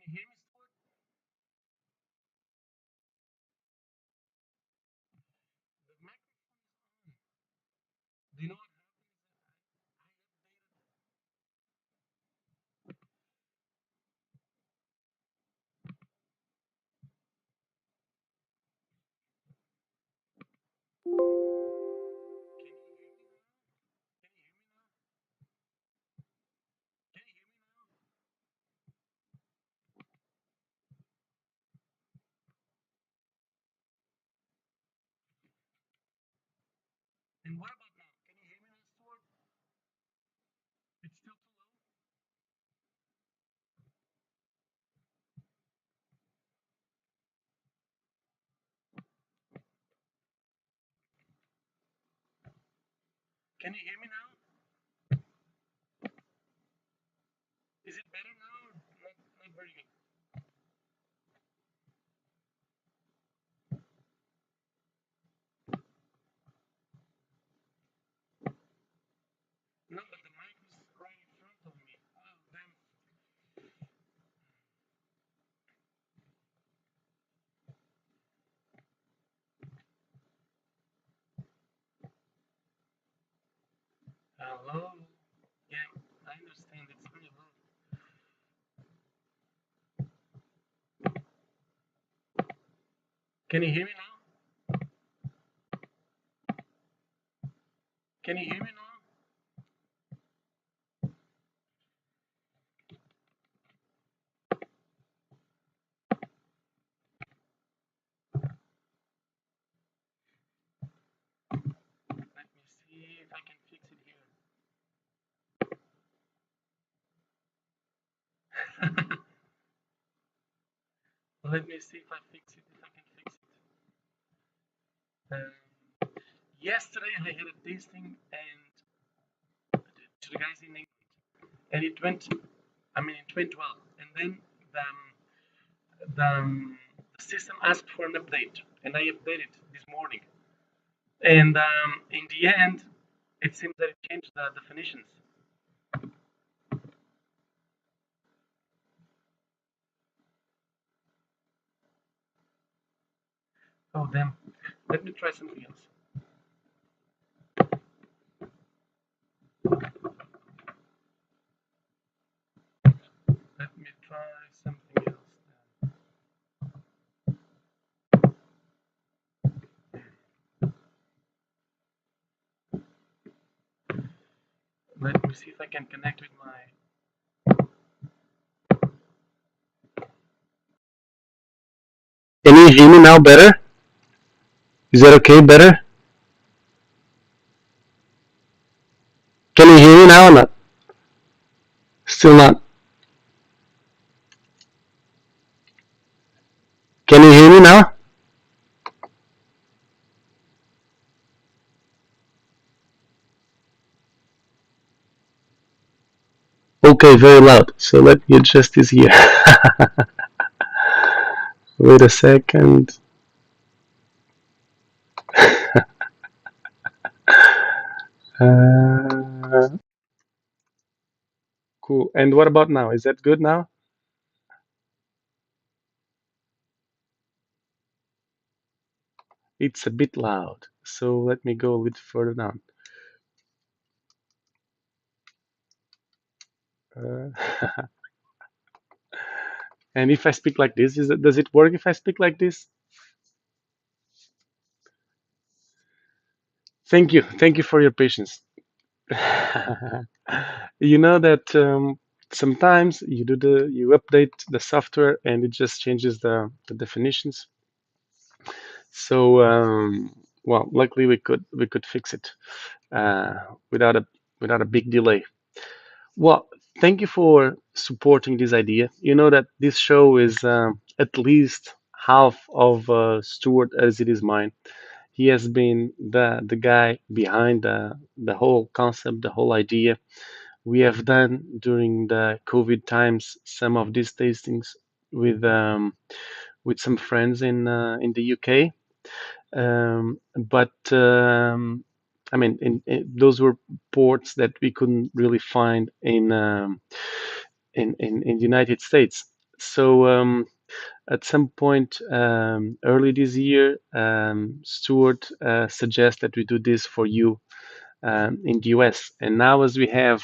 you hear me, Stewart? The microphone is on. Do you know what happened? Can you hear me now? Can you hear me now? Can you hear me now? And what about now? Can you hear me now, Stewart? It's still too low. Can you hear me now? Is it better now or not very good? No, but the mic is right in front of me. Oh, damn. Hello? Yeah, I understand. It's very low. Can you hear me now? Can you hear me now? Let me see if I can fix it here. Let me see if I fix it, if I can fix it. Yesterday I had a tasting and to the guys in England, and it went well. And then the system asked for an update, and I updated this morning. And in the end, it seems that it changed the definitions. Oh damn! Let me try something else. Let me try something else. Let me see if I can connect with my. Can you hear me now better? Is that okay? Better? Can you hear me now or not? Still not. Can you hear me now? Okay, very loud. So let me adjust this here. Wait a second. Uh, cool. And what about now? Is that good now? It's a bit loud. So let me go a bit further down. Uh, and if I speak like this, does it work if I speak like this? Thank you. Thank you for your patience. You know that sometimes you update the software and it just changes the definitions. So well, luckily we could fix it uh, without a big delay. Well, thank you for supporting this idea. You know that this show is at least half of Stewart as it is mine. He has been the guy behind the whole concept, the whole idea. We have done during the COVID times some of these tastings with some friends in the UK. But I mean, those were ports that we couldn't really find in the United States. So at some point early this year, Stewart suggests that we do this for you in the US. And now, as we have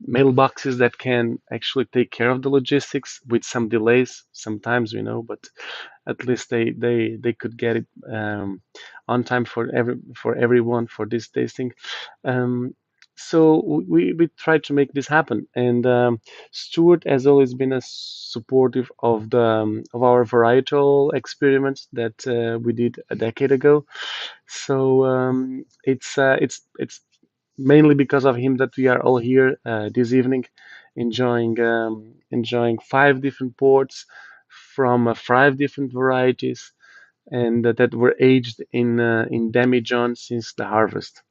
mailboxes that can actually take care of the logistics with some delays, sometimes we know, but at least they could get it on time for everyone for this tasting. Um, so we tried to make this happen, and Stuart has always been a supportive of our varietal experiments that we did a decade ago. So it's mainly because of him that we are all here this evening, enjoying five different ports from five different varieties, and that were aged in demijohn since the harvest.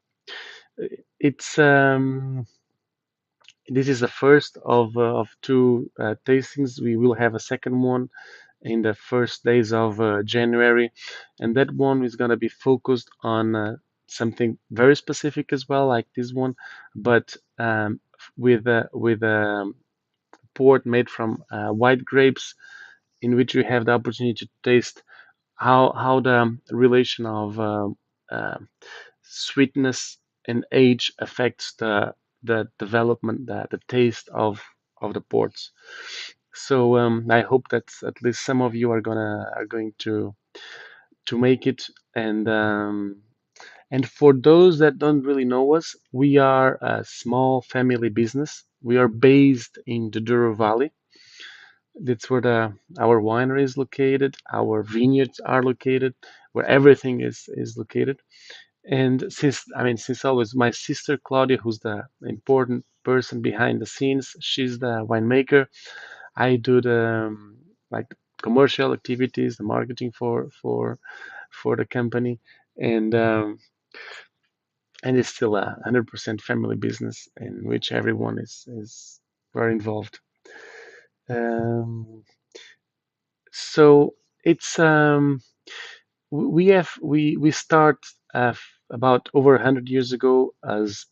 It's This is the first of two tastings. We will have a second one in the first days of January, and that one is going to be focused on something very specific as well, like this one, but with a port made from white grapes, in which we have the opportunity to taste how the relation of uh, sweetness and age affects the development, the taste of the ports. So I hope that at least some of you are going to make it. And for those that don't really know us, we are a small family business. We are based in the Douro Valley. That's where our winery is located, our vineyards are located, where everything is located. And since always, my sister Claudia, who's the important person behind the scenes, she's the winemaker. I do the like commercial activities, the marketing for the company, and um, and it's still a 100% family business in which everyone is very involved. Um, so it's we start about over 100 years ago as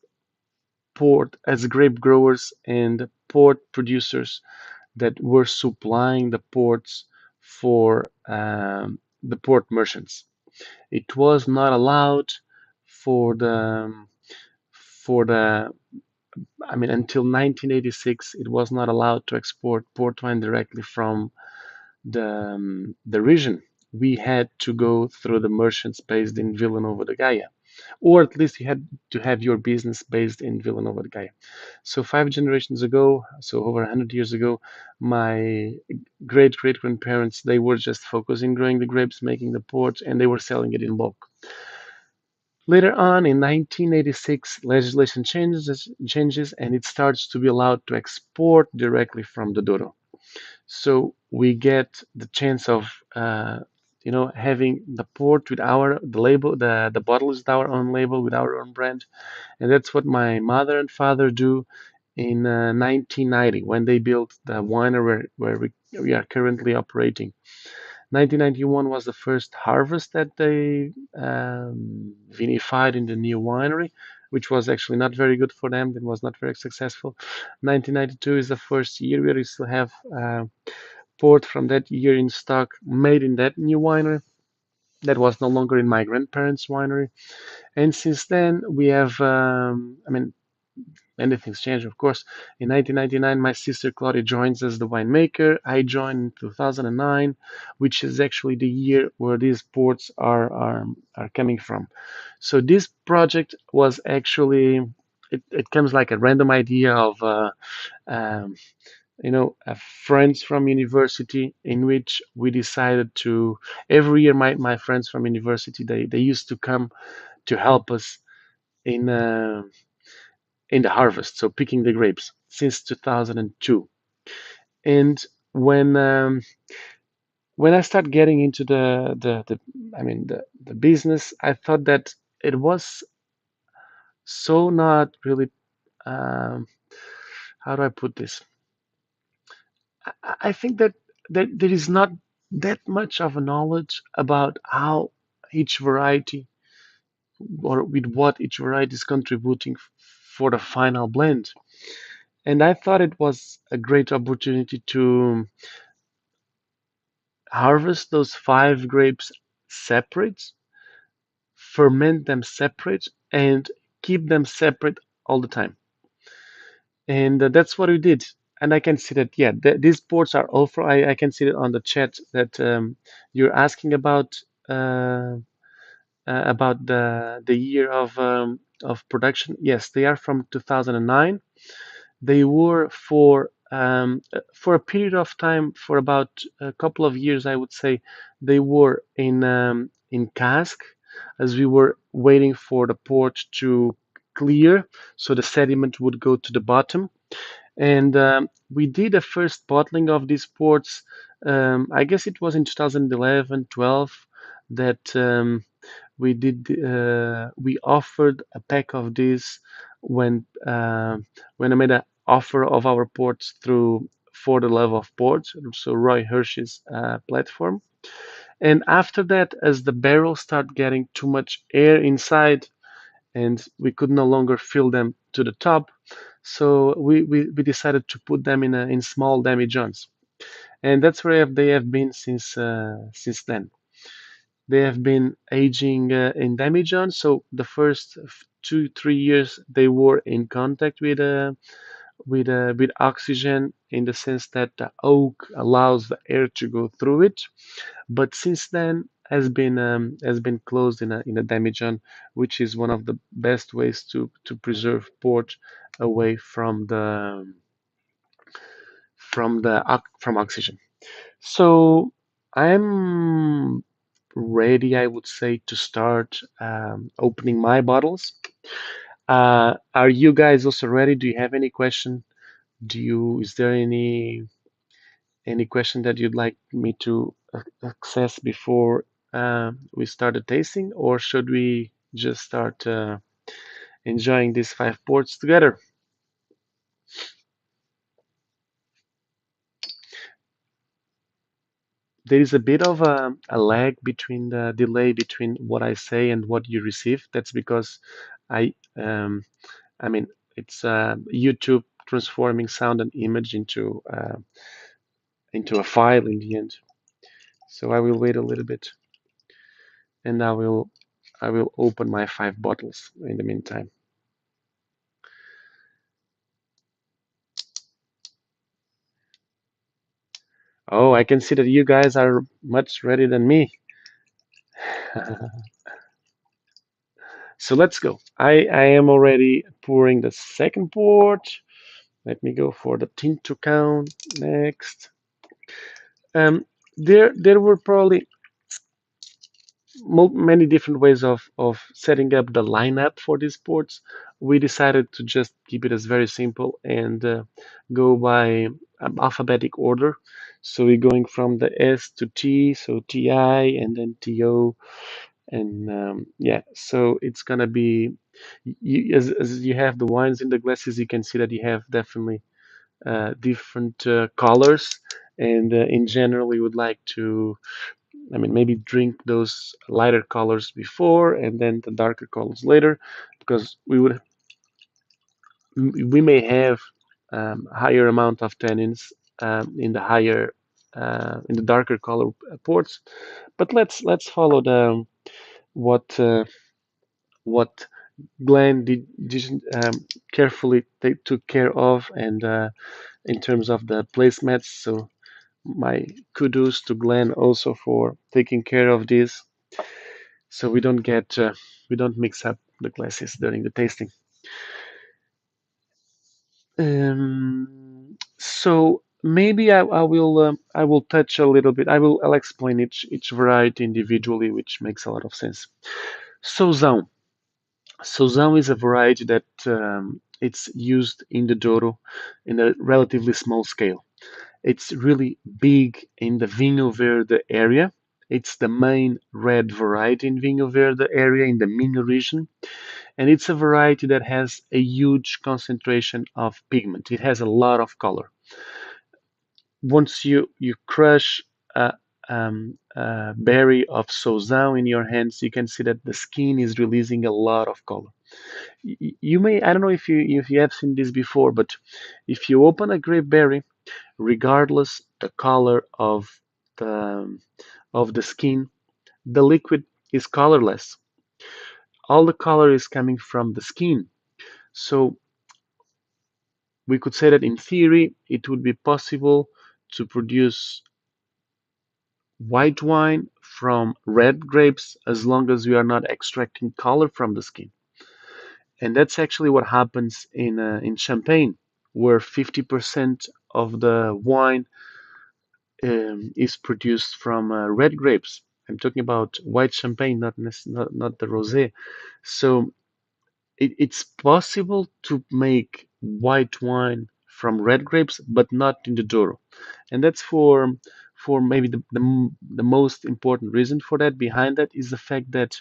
grape growers and port producers that were supplying the ports for the port merchants. It was not allowed for the until 1986, it was not allowed to export port wine directly from the region. We had to go through the merchants based in Villanova de Gaia, or at least you had to have your business based in Villanova de Gaia. So 5 generations ago, so over 100 years ago, my great great grandparents, they were just focusing growing the grapes, making the port, and they were selling it in bulk. Later on, in 1986, legislation changes, and it starts to be allowed to export directly from the Douro. So we get the chance of having the port with the label, the bottle is our own label with our own brand, and that's what my mother and father do in 1990 when they built the winery where we are currently operating. 1991 was the first harvest that they vinified in the new winery, which was actually not very good for them. It was not very successful. 1992 is the first year where we still have port from that year in stock, made in that new winery. That was no longer in my grandparents' winery. And since then, we have, many things changed, of course. In 1999, my sister Claudia joins as the winemaker. I joined in 2009, which is actually the year where these ports are coming from. So this project was actually, it comes like a random idea of um, friends from university, in which we decided to every year my friends from university, they used to come to help us in uh, in the harvest, so picking the grapes since 2002. And when um, when I started getting into the business, I thought that it was so not really, um, how do I put this? I think that there is not that much of a knowledge about how each variety, or with what each variety is contributing for the final blend. And I thought it was a great opportunity to harvest those five grapes separate, ferment them separate, and keep them separate all the time. And that's what we did. And I can see that, yeah, these ports are all for, I can see it on the chat that you're asking uh, about the year of production. Yes, they are from 2009. They were for a period of time, for about a couple of years, I would say, they were in cask, as we were waiting for the port to clear, so the sediment would go to the bottom. And we did a first bottling of these ports. I guess it was in 2011, 12 that we offered a pack of these when when I made an offer of our ports through For the Love of Ports, so Roy Hirsch's platform. And after that, as the barrels start getting too much air inside and we could no longer fill them to the top, so we decided to put them in small demijohns, and that's where they have been since then. They have been aging in demijohn. So the first 2 3 years they were in contact with oxygen, in the sense that the oak allows the air to go through it. But since then has been closed in a demijohn, which is one of the best ways to preserve port away from oxygen. So I'm ready, I would say, to start opening my bottles. Are you guys also ready? Do you have any question? Is there any question that you'd like me to access before we start the tasting, or should we just start enjoying these five ports together? There is a bit of a lag between the delay between what I say and what you receive. That's because I um, I mean, it's YouTube transforming sound and image into a file in the end. So I will wait a little bit, and I will open my five bottles in the meantime. Oh, I can see that you guys are much ready than me. So let's go. I am already pouring the second port. Let me go for the tint to count next. Um, there were probably many different ways of setting up the lineup for these sports. We decided to just keep it as very simple and go by alphabetic order. So we're going from the S to T, so TI and then TO, and yeah, so it's gonna be as you have the wines in the glasses, you can see that you have definitely different colors, and in general, we would like to, I mean, maybe drink those lighter colors before and then the darker colors later, because we may have higher amount of tannins in the darker color ports. But let's follow the what uh, what Glenn did carefully took care of, and in terms of the placemats. So my kudos to Glenn also for taking care of this, so we don't mix up the glasses during the tasting. So maybe I will touch a little bit. I'll explain each variety individually, which makes a lot of sense. Sozão. Sozão is a variety that it's used in the Douro in a relatively small scale. It's really big in the Vinho Verde area. It's the main red variety in Vinho Verde area in the Minho region, and it's a variety that has a huge concentration of pigment. It has a lot of color. Once you crush a berry of Sozão in your hands, you can see that the skin is releasing a lot of color. You may, I don't know if you have seen this before, but if you open a grape berry, regardless the color the of the skin, the liquid is colorless. All the color is coming from the skin. So we could say that in theory, it would be possible to produce white wine from red grapes as long as we are not extracting color from the skin. And that's actually what happens in Champagne, where 50% of the wine is produced from red grapes. I'm talking about white Champagne, not the rosé. So it's possible to make white wine from red grapes, but not in the Douro. And that's for maybe the most important reason for that behind that is the fact that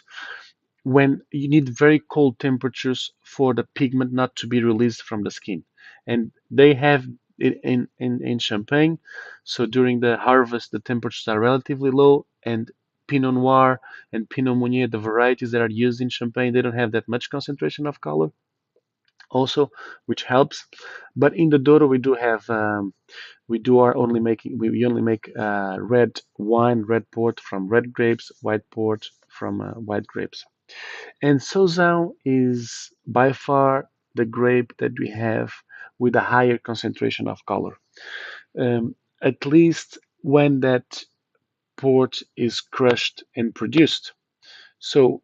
when you need very cold temperatures for the pigment not to be released from the skin, and they have it in Champagne. So during the harvest, the temperatures are relatively low, and Pinot Noir and Pinot Meunier, the varieties that are used in Champagne, they don't have that much concentration of color also, which helps. But in the Douro, we do our only making we only make red wine, red port from red grapes, white port from white grapes. And Sauzon is by far the grape that we have with a higher concentration of color. At least when that port is crushed and produced. So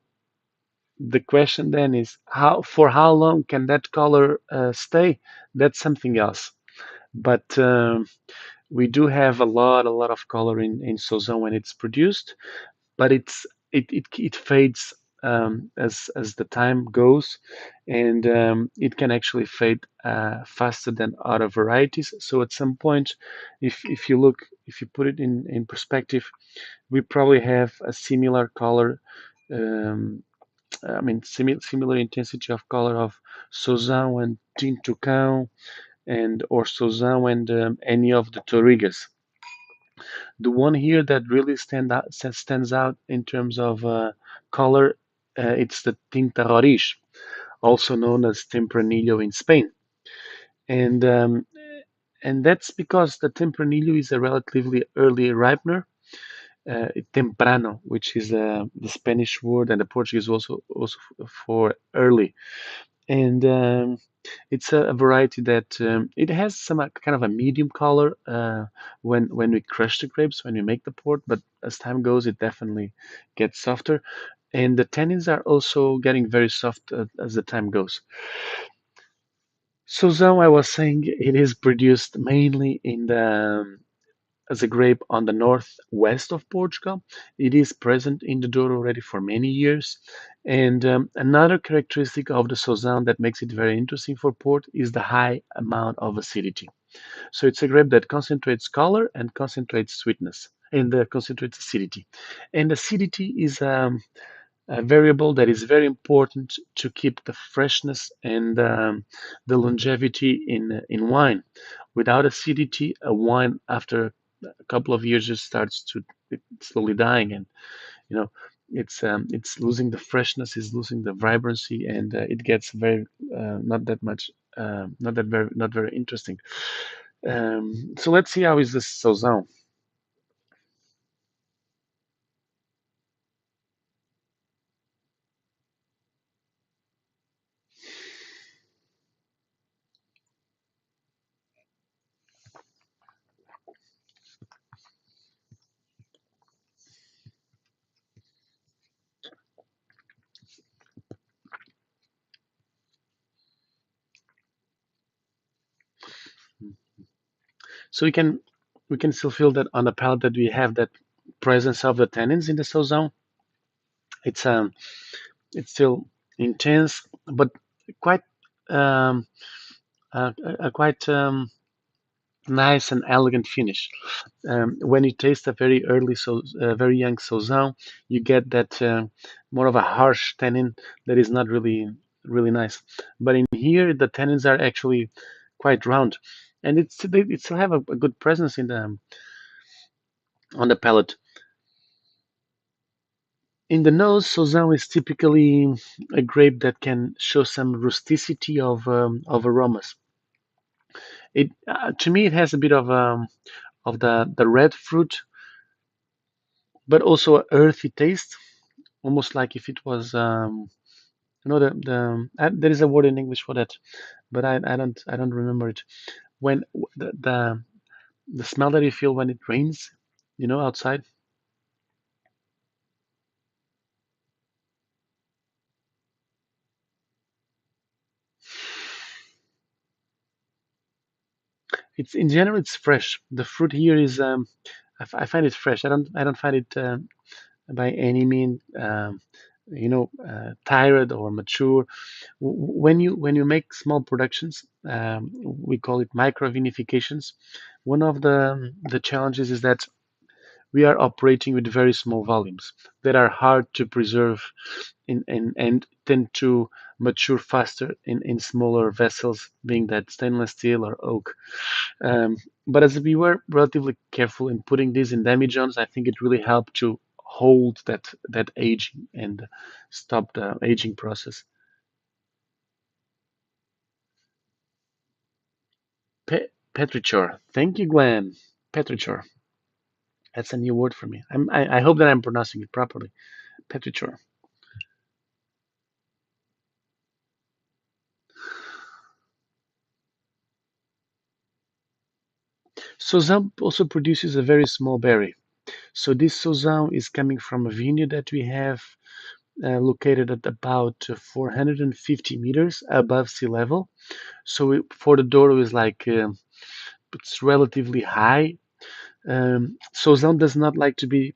the question then is how long can that color stay? That's something else. But we do have a lot of color in Sauzon when it's produced, but it fades as the time goes, and it can actually fade faster than other varieties. So at some point, if you put it in perspective, we probably have a similar color. Um, I mean, similar intensity of color of Sauzon and Tintucão and or Sauzon and any of the Torigas. The one here that really stands out in terms of color, it's the Tinta Roriz, also known as Tempranillo in Spain, and um, and that's because the Tempranillo is a relatively early ripener, temprano, which is the Spanish word and the Portuguese also for early, and it's a variety that it has some kind of a medium color when we crush the grapes, when we make the port, but as time goes, it definitely gets softer. And the tannins are also getting very soft as the time goes. So now I was saying it is produced mainly in the as a grape on the northwest of Portugal. It is present in the Douro already for many years. And another characteristic of the Sauzon that makes it very interesting for port is the high amount of acidity. So it's a grape that concentrates color and concentrates sweetness and concentrates acidity. And acidity is a variable that is very important to keep the freshness and the longevity in wine. Without acidity, a wine after a couple of years just starts to slowly dying, and you know it's losing the freshness, is losing the vibrancy, and it gets very not that much, not very interesting. So let's see how is this Sauzon. So we can still feel that on the palate that we have that presence of the tannins in the Sauzon. It's it's still intense, but quite um, a quite nice and elegant finish. When you taste a very very young Sauzon, you get that more of a harsh tannin that is not really nice. But in here, the tannins are actually quite round, and it still have a good presence in the on the palate. In the nose, Sauzon is typically a grape that can show some rusticity of aromas. It to me it has a bit of the red fruit, but also an earthy taste, almost like if it was there is a word in English for that, but I don't remember it. When the smell that you feel when it rains, outside. It's in general it's fresh. The fruit here is I find it fresh. I don't find it by any mean tired or mature. When you make small productions, we call it micro vinifications. One of the challenges is that we are operating with very small volumes that are hard to preserve and tend to mature faster in smaller vessels, being that stainless steel or oak. Um, but as we were relatively careful in putting these in demijohns, I think it really helped to hold that aging and stop the aging process. Petrichor. Thank you, Glenn. Petrichor. That's a new word for me. I hope that I'm pronouncing it properly. Petrichor. Sauzin also produces a very small berry. So this Sauzin is coming from a vineyard that we have located at about 450 meters above sea level. So for the Douro is like it's relatively high. Sauzin does not like to be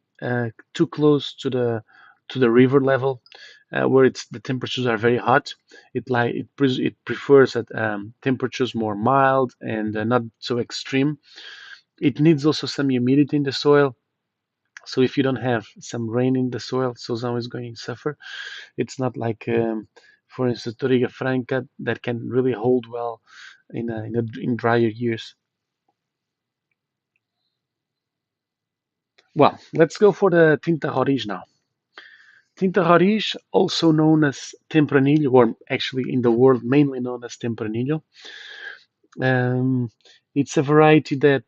too close to the river level, where the temperatures are very hot. It prefers at temperatures more mild and not so extreme. It needs also some humidity in the soil. So if you don't have some rain in the soil, Sauzin is going to suffer. It's not like, for instance, Toriga Franca that can really hold well in drier years. Well, let's go for the Tinta Roriz now. Tinta Roriz, also known as Tempranillo, or actually in the world mainly known as Tempranillo, um, it's a variety that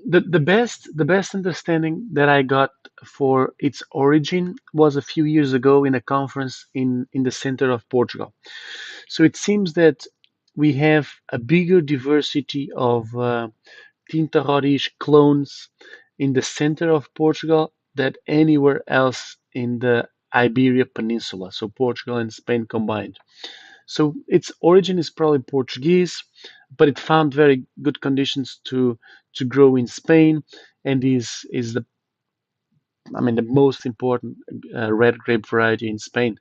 the best understanding that I got for its origin was a few years ago in a conference in the center of Portugal. So it seems that we have a bigger diversity of Tinta Roriz clones in the center of Portugal than anywhere else in the Iberia Peninsula, so Portugal and Spain combined. So its origin is probably Portuguese, but it found very good conditions to grow in Spain, and is the most important red grape variety in Spain.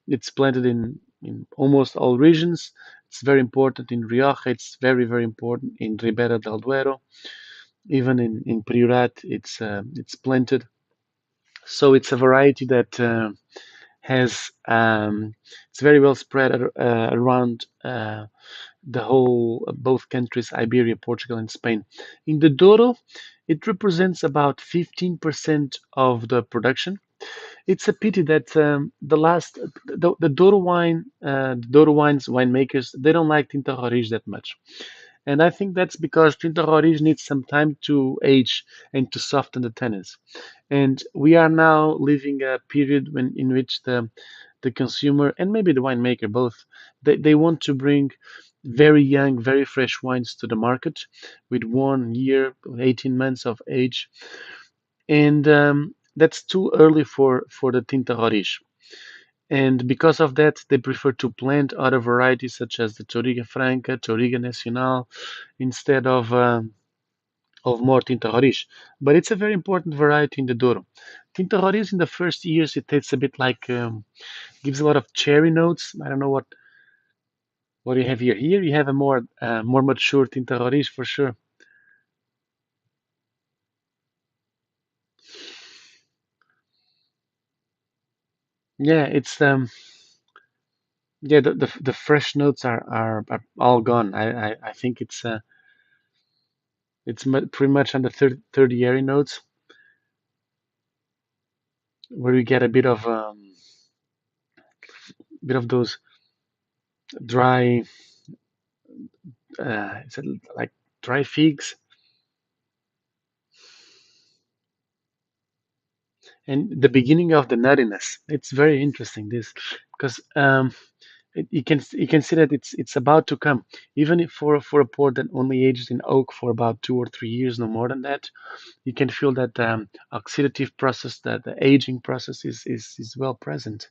It's planted in almost all regions. It's very important in Rioja. It's very important in Ribera del Duero. Even in Priorat, it's planted. So it's a variety that has it's very well spread around the whole both countries, Iberia, Portugal, and Spain. In the Douro, it represents about 15% of the production. It's a pity that the Douro Douro wines winemakers, they don't like Tinta Roriz that much. And I think that's because Tinta Roriz needs some time to age and to soften the tannins. And we are now living a period in which the consumer and maybe the winemaker both they want to bring very young, very fresh wines to the market with 1 year, 18 months of age, and that's too early for the Tinta Roriz. And because of that, they prefer to plant other varieties such as the Toriga Franca, Toriga Nacional, instead of more Tinta Roriz. But it's a very important variety in the Douro. Tinta Roriz in the first years it tastes a bit like gives a lot of cherry notes. I don't know what you have here. Here you have a more mature Tinta Roriz for sure. Yeah, it's yeah the fresh notes are all gone. I think it's It's pretty much on the tertiary notes where we get a bit of those dry, is it like dry figs, and the beginning of the nuttiness. It's very interesting this because you can see that it's about to come. Even if for a port that only ages in oak for about 2 or 3 years, no more than that, you can feel that oxidative process, that the aging process is well present.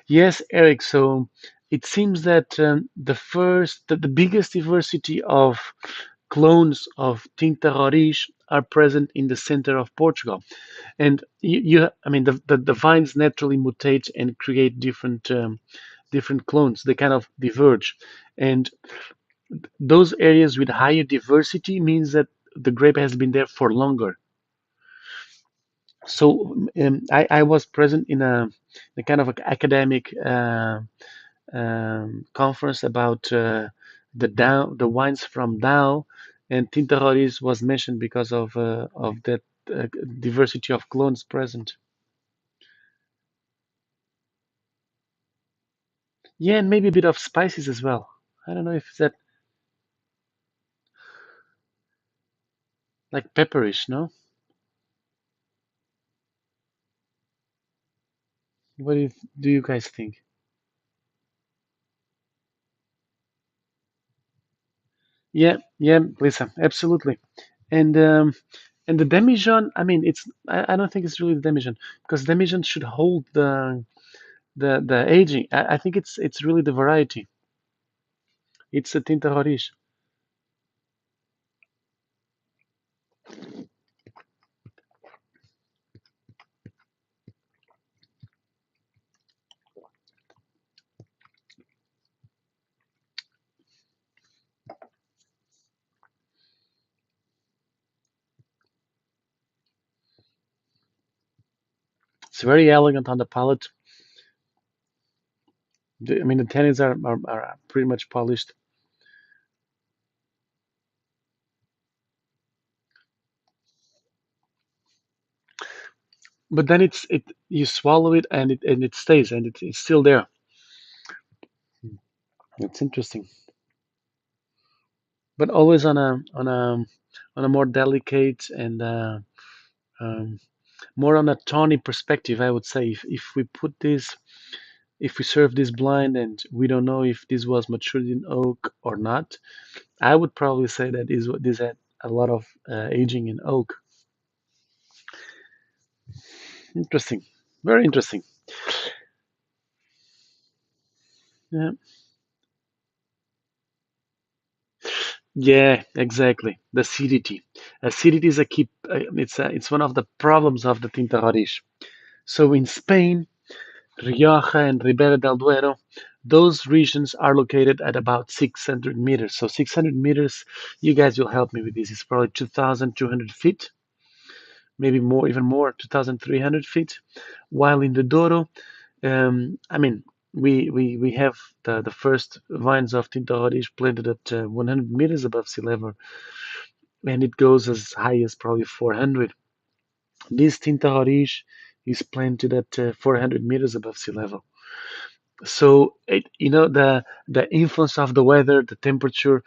Yes, Eric. So it seems that the biggest diversity of clones of Tinta Roriz are present in the center of Portugal. And I mean, the vines naturally mutate and create different clones. They kind of diverge, and those areas with higher diversity means that the grape has been there for longer. So I was present in a kind of academic conference about the wines from Douro, and Tinta Roriz was mentioned because of that diversity of clones present. Yeah, and maybe a bit of spices as well. I don't know if that like pepperish, no? What do you guys think? Yeah, yeah, Lisa, absolutely. And and the demijohn, I mean, I don't think it's really the demijohn because demijohn should hold the aging. I think it's really the variety. It's a tinta roriz. It's very elegant on the palate. I mean, the tannins are pretty much polished, but then it you swallow it and it stays and it's still there. It's interesting, but always on a more delicate and um, more on a tawny perspective. I would say if we put this, if we serve this blind and we don't know if this was matured in oak or not, I would probably say that this had a lot of aging in oak. Interesting, very interesting. Yeah, yeah, exactly. The acidity. Acidity is a key. It's one of the problems of the Tinta Roriz. So in Spain, Rioja and Ribera del Duero, those regions are located at about 600 meters. So 600 meters, you guys will help me with this. It's probably 2,200 feet, maybe more, even more, 2,300 feet. While in the Douro, I mean, we have the first vines of Tinta Roriz planted at 100 meters above sea level, and it goes as high as probably 400. This Tinta Roriz is planted at 400 meters above sea level. So the influence of the weather, the temperature,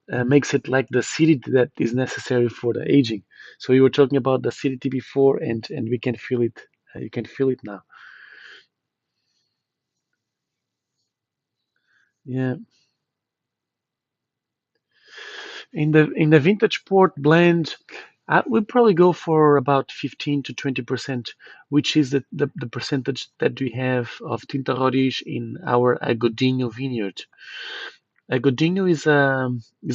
makes it like the acidity that is necessary for the aging. So you were talking about the acidity before, and we can feel it. You can feel it now. Yeah. In the vintage port blend, we'll probably go for about 15 to 20%, which is the percentage that we have of Tinta Roriz in our Agodinho vineyard. Agodinho is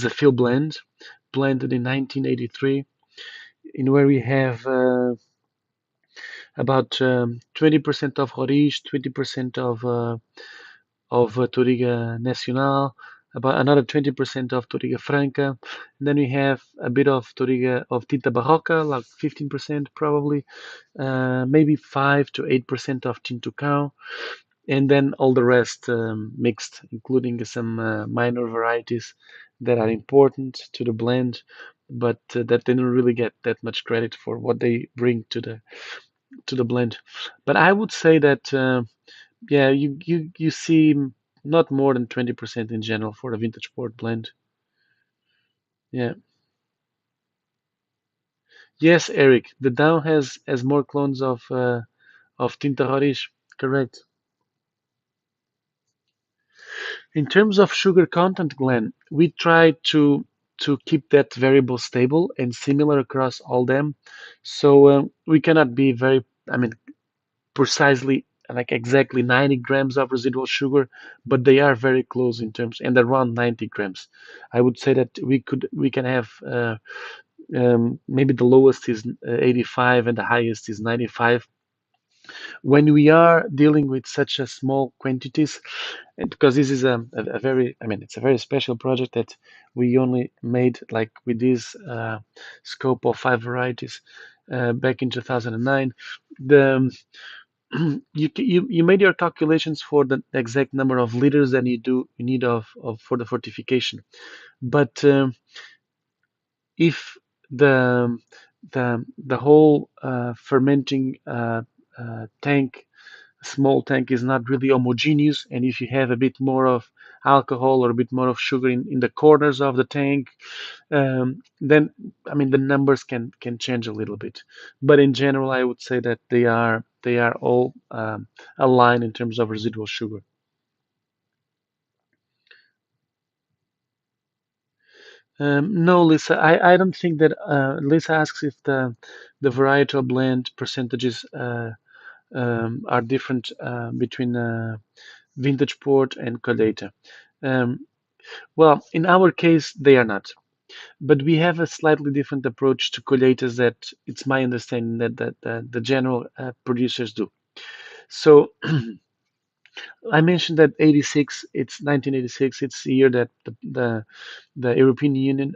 a field blend, blended in 1983, in where we have about 20% of Roriz, 20% of Touriga Nacional, about another 20% of Touriga Franca. And then we have a bit of Touriga of Tinta Barroca, like 15% probably, maybe 5 to 8% of Tinto Cao, and then all the rest mixed, including some minor varieties that are important to the blend, but that didn't really get that much credit for what they bring to the blend. But I would say that yeah, you see not more than 20% in general for a vintage port blend. Yeah. Yes, Eric, the Down has more clones of Tinta Roriz. Correct. In terms of sugar content, Glenn, we try to keep that variable stable and similar across all them. So we cannot be very, I mean, precisely like exactly 90 grams of residual sugar, but they are very close in terms and around 90 grams. I would say that we can have maybe the lowest is 85 and the highest is 95 when we are dealing with such a small quantities, and because this is a very, I mean, it's a very special project that we only made like with this scope of 5 varieties back in 2009. The you made your calculations for the exact number of liters that you need of for the fortification, but if the the whole fermenting tank small tank is not really homogeneous, and if you have a bit more of alcohol or a bit more of sugar in the corners of the tank, then I mean the numbers can change a little bit. But in general, I would say that they are all aligned in terms of residual sugar. No, Lisa, I don't think that. Lisa asks if the varietal blend percentages are different between vintage port and colheita. Um, Well, in our case, they are not. But we have a slightly different approach to collators that it's my understanding that the general producers do. So I mentioned that 86, it's 1986, it's the year that the European Union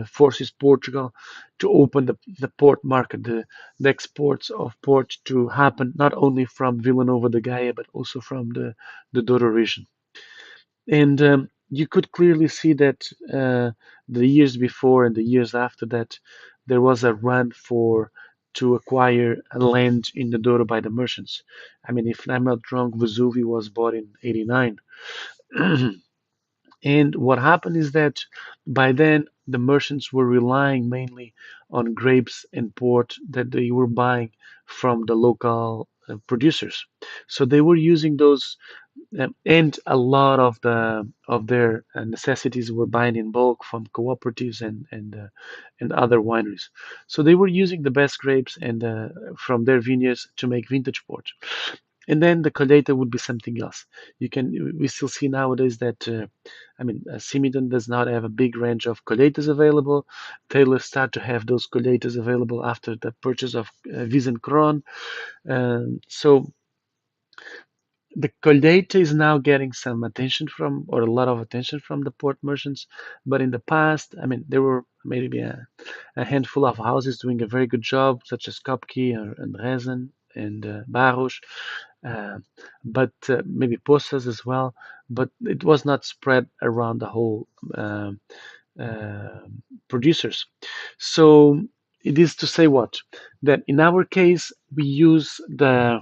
forces Portugal to open the port market, the exports of port to happen not only from Vila Nova de Gaia, but also from the Douro region. And you could clearly see that the years before and the years after that, there was a run for to acquire land in the Douro by the merchants. I mean, if I'm not wrong, Vesuvi was bought in '89. And what happened is that by then the merchants were relying mainly on grapes and port that they were buying from the local producers. So they were using those and a lot of their necessities were buying in bulk from cooperatives and other wineries. So they were using the best grapes and from their vineyards to make vintage port. And then the colheita would be something else. We still see nowadays that I mean Symington does not have a big range of colheitas available. Taylor start to have those colheitas available after the purchase of Wiesenkron. So the Colgate is now getting some attention from, or a lot of attention from the port merchants. But in the past, I mean, there were maybe a handful of houses doing a very good job, such as Kopke and Rezen and Barros, uh, but maybe Posas as well. But it was not spread around the whole uh, producers. So it is to say what? That in our case, we use the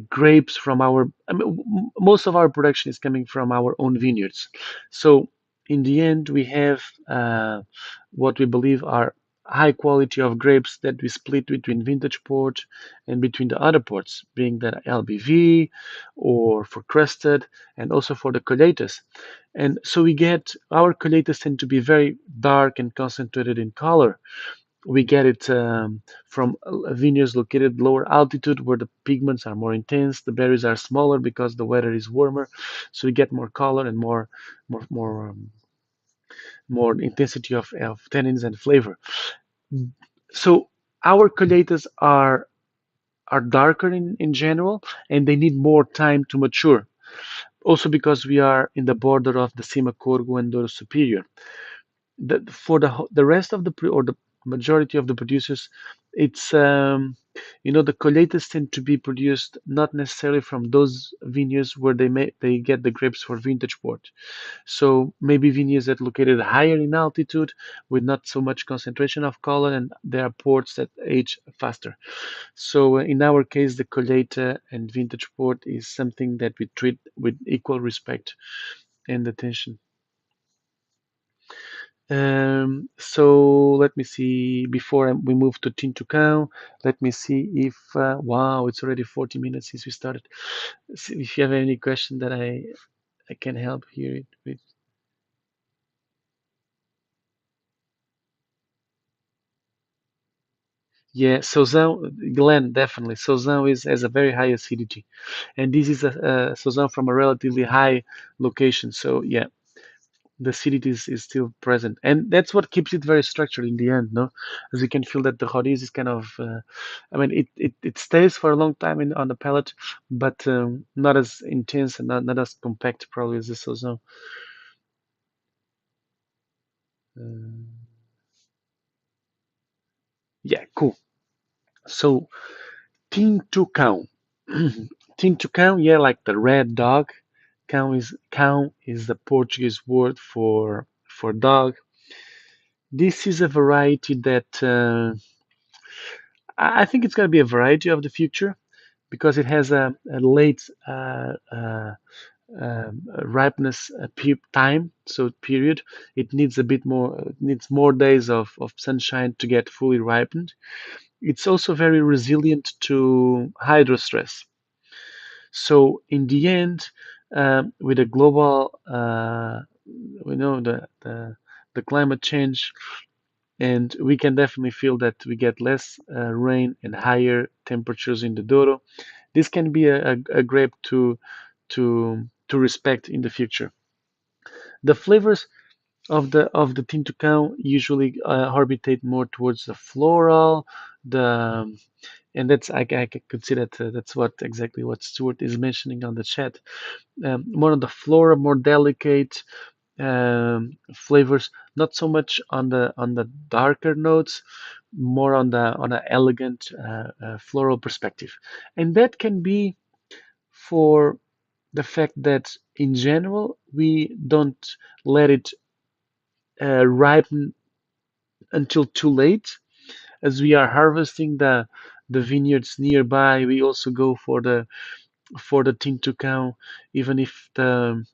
grapes from our I mean, most of our production is coming from our own vineyards, so in the end we have what we believe are high quality of grapes that we split between vintage port and between the other ports, being that LBV or for crusted and also for the collatas. And so we get our collatas tend to be very dark and concentrated in color. We get it from vineyards located lower altitude where the pigments are more intense. The berries are smaller because the weather is warmer, so you get more color and more intensity of tannins and flavor. So our collatas are darker in general, and they need more time to mature. Also because we are in the border of the Cima Corgo and Douro Superior. For the rest of or the majority of the producers, it's the colheitas tend to be produced not necessarily from those vineyards where they get the grapes for vintage port. So maybe vineyards that located higher in altitude with not so much concentration of color, and there are ports that age faster. So in our case, the colheita and vintage port is something that we treat with equal respect and attention. So let me see. Before we move to Tintucão, let me see if wow, it's already 40 minutes since we started. See if you have any question that I can help here with. Yeah, Sozão, Glenn, definitely. Sozão is has a very high acidity, and this is a Sozão from a relatively high location. So yeah, the acidity is still present, and that's what keeps it very structured in the end. No, as you can feel that the Roriz is kind of, I mean, it stays for a long time on the palate, but not as intense and not as compact probably as the Sozão. Uh, yeah, cool. So Tintucão. Tintucão, yeah, like the red dog. Cão is the Portuguese word for dog. This is a variety that I think it's going to be a variety of the future because it has a late ripeness time, so period. It needs a bit more, needs more days of sunshine to get fully ripened. It's also very resilient to hydro stress. So in the end, with the global, we know the climate change, and we can definitely feel that we get less rain and higher temperatures in the Douro. This can be a grape to respect in the future. The flavors of the Tintucão usually orbitate more towards the floral, the and that's I could see that that's what exactly what Stewart is mentioning on the chat. More on the floral, more delicate flavors, not so much on the darker notes, more on an elegant floral perspective, and that can be for the fact that in general we don't let it ripen until too late. As we are harvesting the vineyards nearby, we also go for the Tintucão, even if the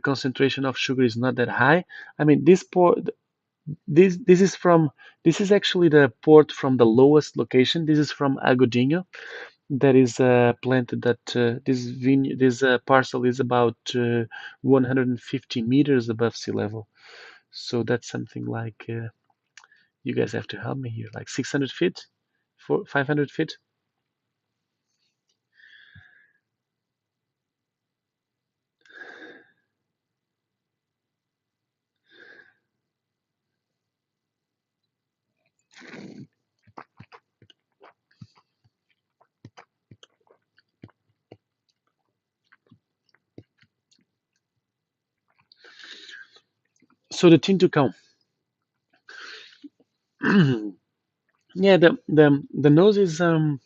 concentration of sugar is not that high. I mean, this is actually the port from the lowest location. This is from Agudinho. That is planted that this parcel is about 150 meters above sea level. So that's something like you guys have to help me here, like 600 feet, 500 feet. So the Tintucão, yeah, the nose is how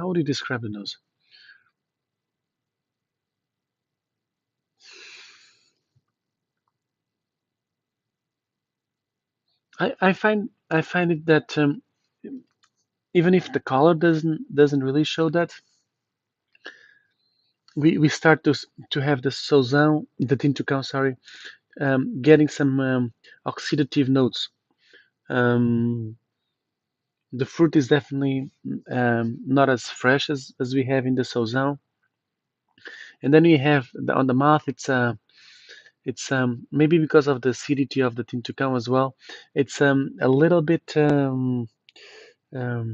would you describe the nose? I find it that even if the color doesn't really show that, we start to have the Sozão, the Tintucão, sorry, getting some oxidative notes. Um, the fruit is definitely not as fresh as we have in the Sozão, and then we have on the mouth. It's maybe because of the acidity of the Tintucão as well. It's a little bit um, a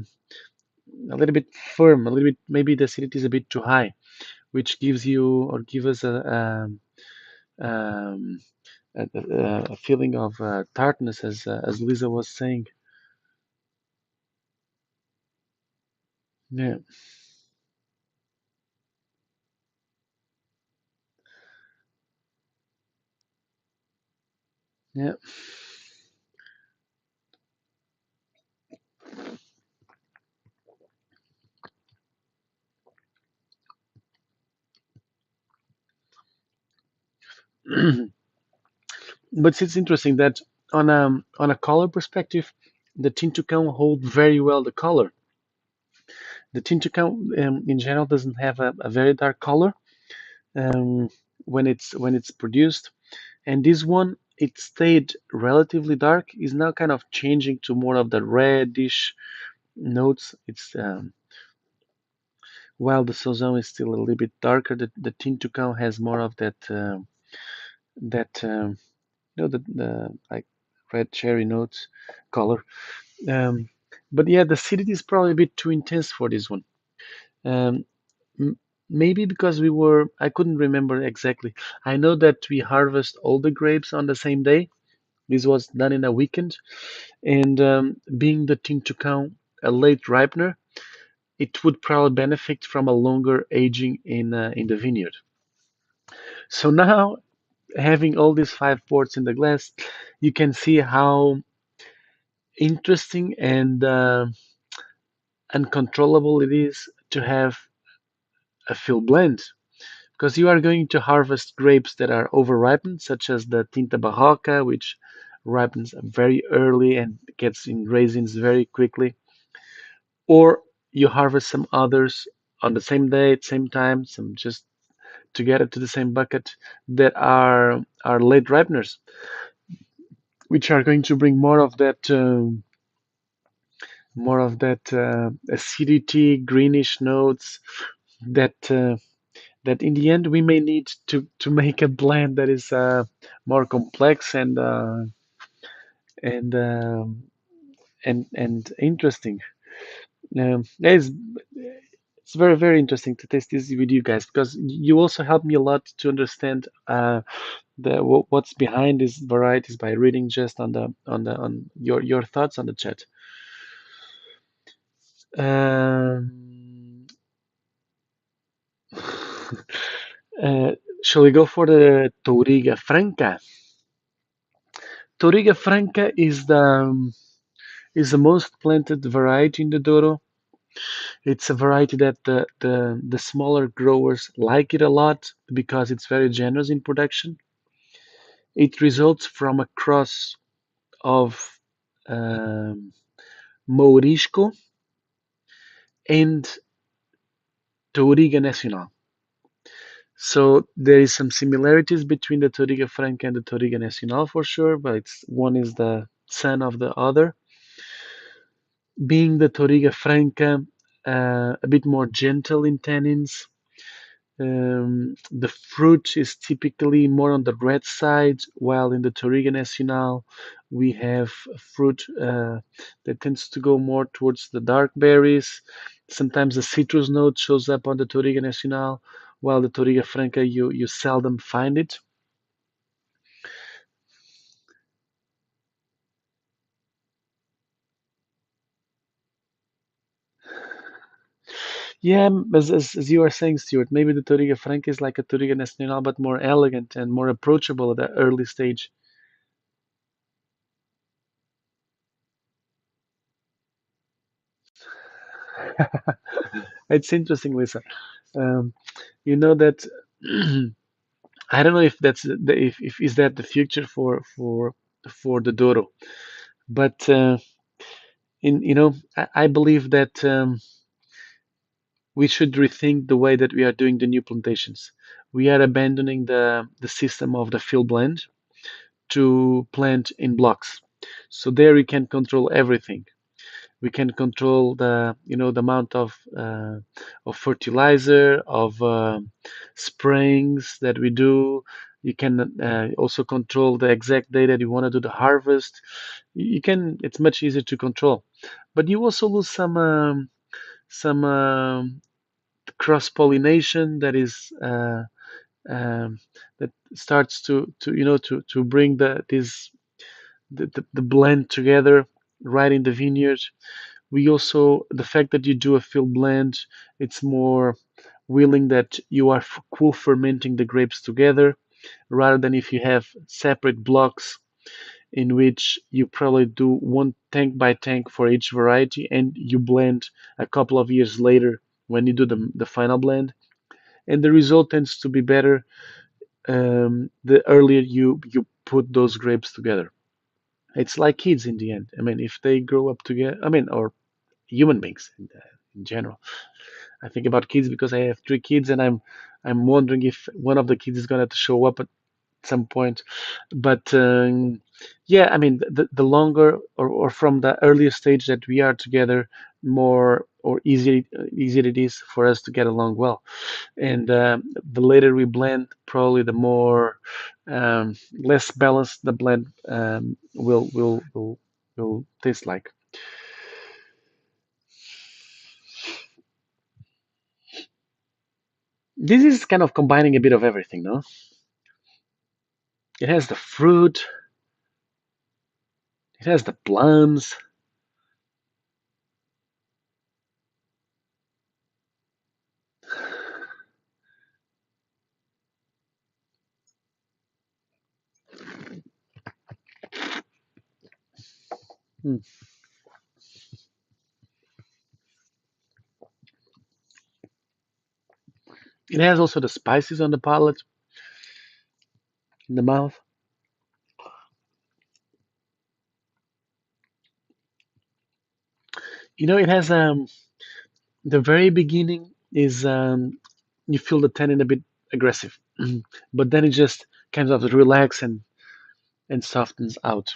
little bit firm, a little bit maybe the acidity is a bit too high, which gives you or give us um, a feeling of tartness, as Lisa was saying. Yeah. Yeah. But it's interesting that on a color perspective, the Tintucão hold very well the color. The Tintucão in general doesn't have a very dark color um, when it's produced, and this one it stayed relatively dark. Is now kind of changing to more of the reddish notes. It's while the Sauzon is still a little bit darker, the Tintucão has more of that the like red cherry notes color. Um, but yeah, the acidity is probably a bit too intense for this one. Um, m Maybe because I couldn't remember exactly. I know that we harvest all the grapes on the same day. This was done in a weekend, and being the Tintucão a late ripener, it would probably benefit from a longer aging in the vineyard. So now, having all these five ports in the glass, you can see how interesting and uncontrollable it is to have a fill blend because you are going to harvest grapes that are over ripened, such as the Tinta Barroca, which ripens very early and gets in raisins very quickly, or you harvest some others on the same day, at same time, some just to get it to the same bucket that are late ripeners, which are going to bring more of that acidity, greenish notes that that in the end we may need to make a blend that is more complex and um, and interesting. It's very interesting to test this with you guys because you also help me a lot to understand what's behind these varieties by reading just on your thoughts on the chat. Um, uh, shall we go for the Touriga Franca? Touriga Franca is the most planted variety in the Douro. It's a variety that the smaller growers like it a lot because it's very generous in production. It results from a cross of um, Mourisco and Touriga Nacional. So there is some similarities between the Touriga Franca and the Touriga Nacional for sure, but one is the son of the other. Being the Touriga Franca a bit more gentle in tannins, the fruit is typically more on the red side, while in the Touriga Nacional we have fruit that tends to go more towards the dark berries. Sometimes the citrus note shows up on the Touriga Nacional, while the Touriga Franca you seldom find it. Yeah, as you are saying, Stewart, maybe the Touriga Franca is like a Touriga Nacional, but more elegant and more approachable at the early stage. It's interesting, Lisa. Um, you know that I don't know if if is that the future for the Douro, but in I believe that we should rethink the way that we are doing the new plantations. We are abandoning the system of the field blend to plant in blocks. So there we can control everything. We can control the amount of fertilizer of sprayings that we do. You can also control the exact day that you want to do the harvest. You can It's much easier to control, but you also lose some cross pollination that is um, that starts to bring the blend together right in the vineyard. We also, the fact that you do a field blend, it's more willing that you are co-fermenting the grapes together rather than if you have separate blocks. in which you probably do one tank by tank for each variety, and you blend a couple of years later when you do the final blend, and the result tends to be better the earlier you put those grapes together. It's like kids in the end. I mean, if they grow up together, I mean, or human beings in general. I think about kids because I have three kids, and I'm wondering if one of the kids is gonna have to show up at some point. But yeah, I mean, the longer or from the earlier stage that we are together, more or easier it is for us to get along well. And the later we blend, probably the more less balanced the blend will taste like. This is kind of combining a bit of everything, no? It has the fruit, it has the plums. Hmm. It has also the spices on the palate, in the mouth. You know, it has the very beginning is you feel the tannin a bit aggressive, but then it just kind of relax and softens out.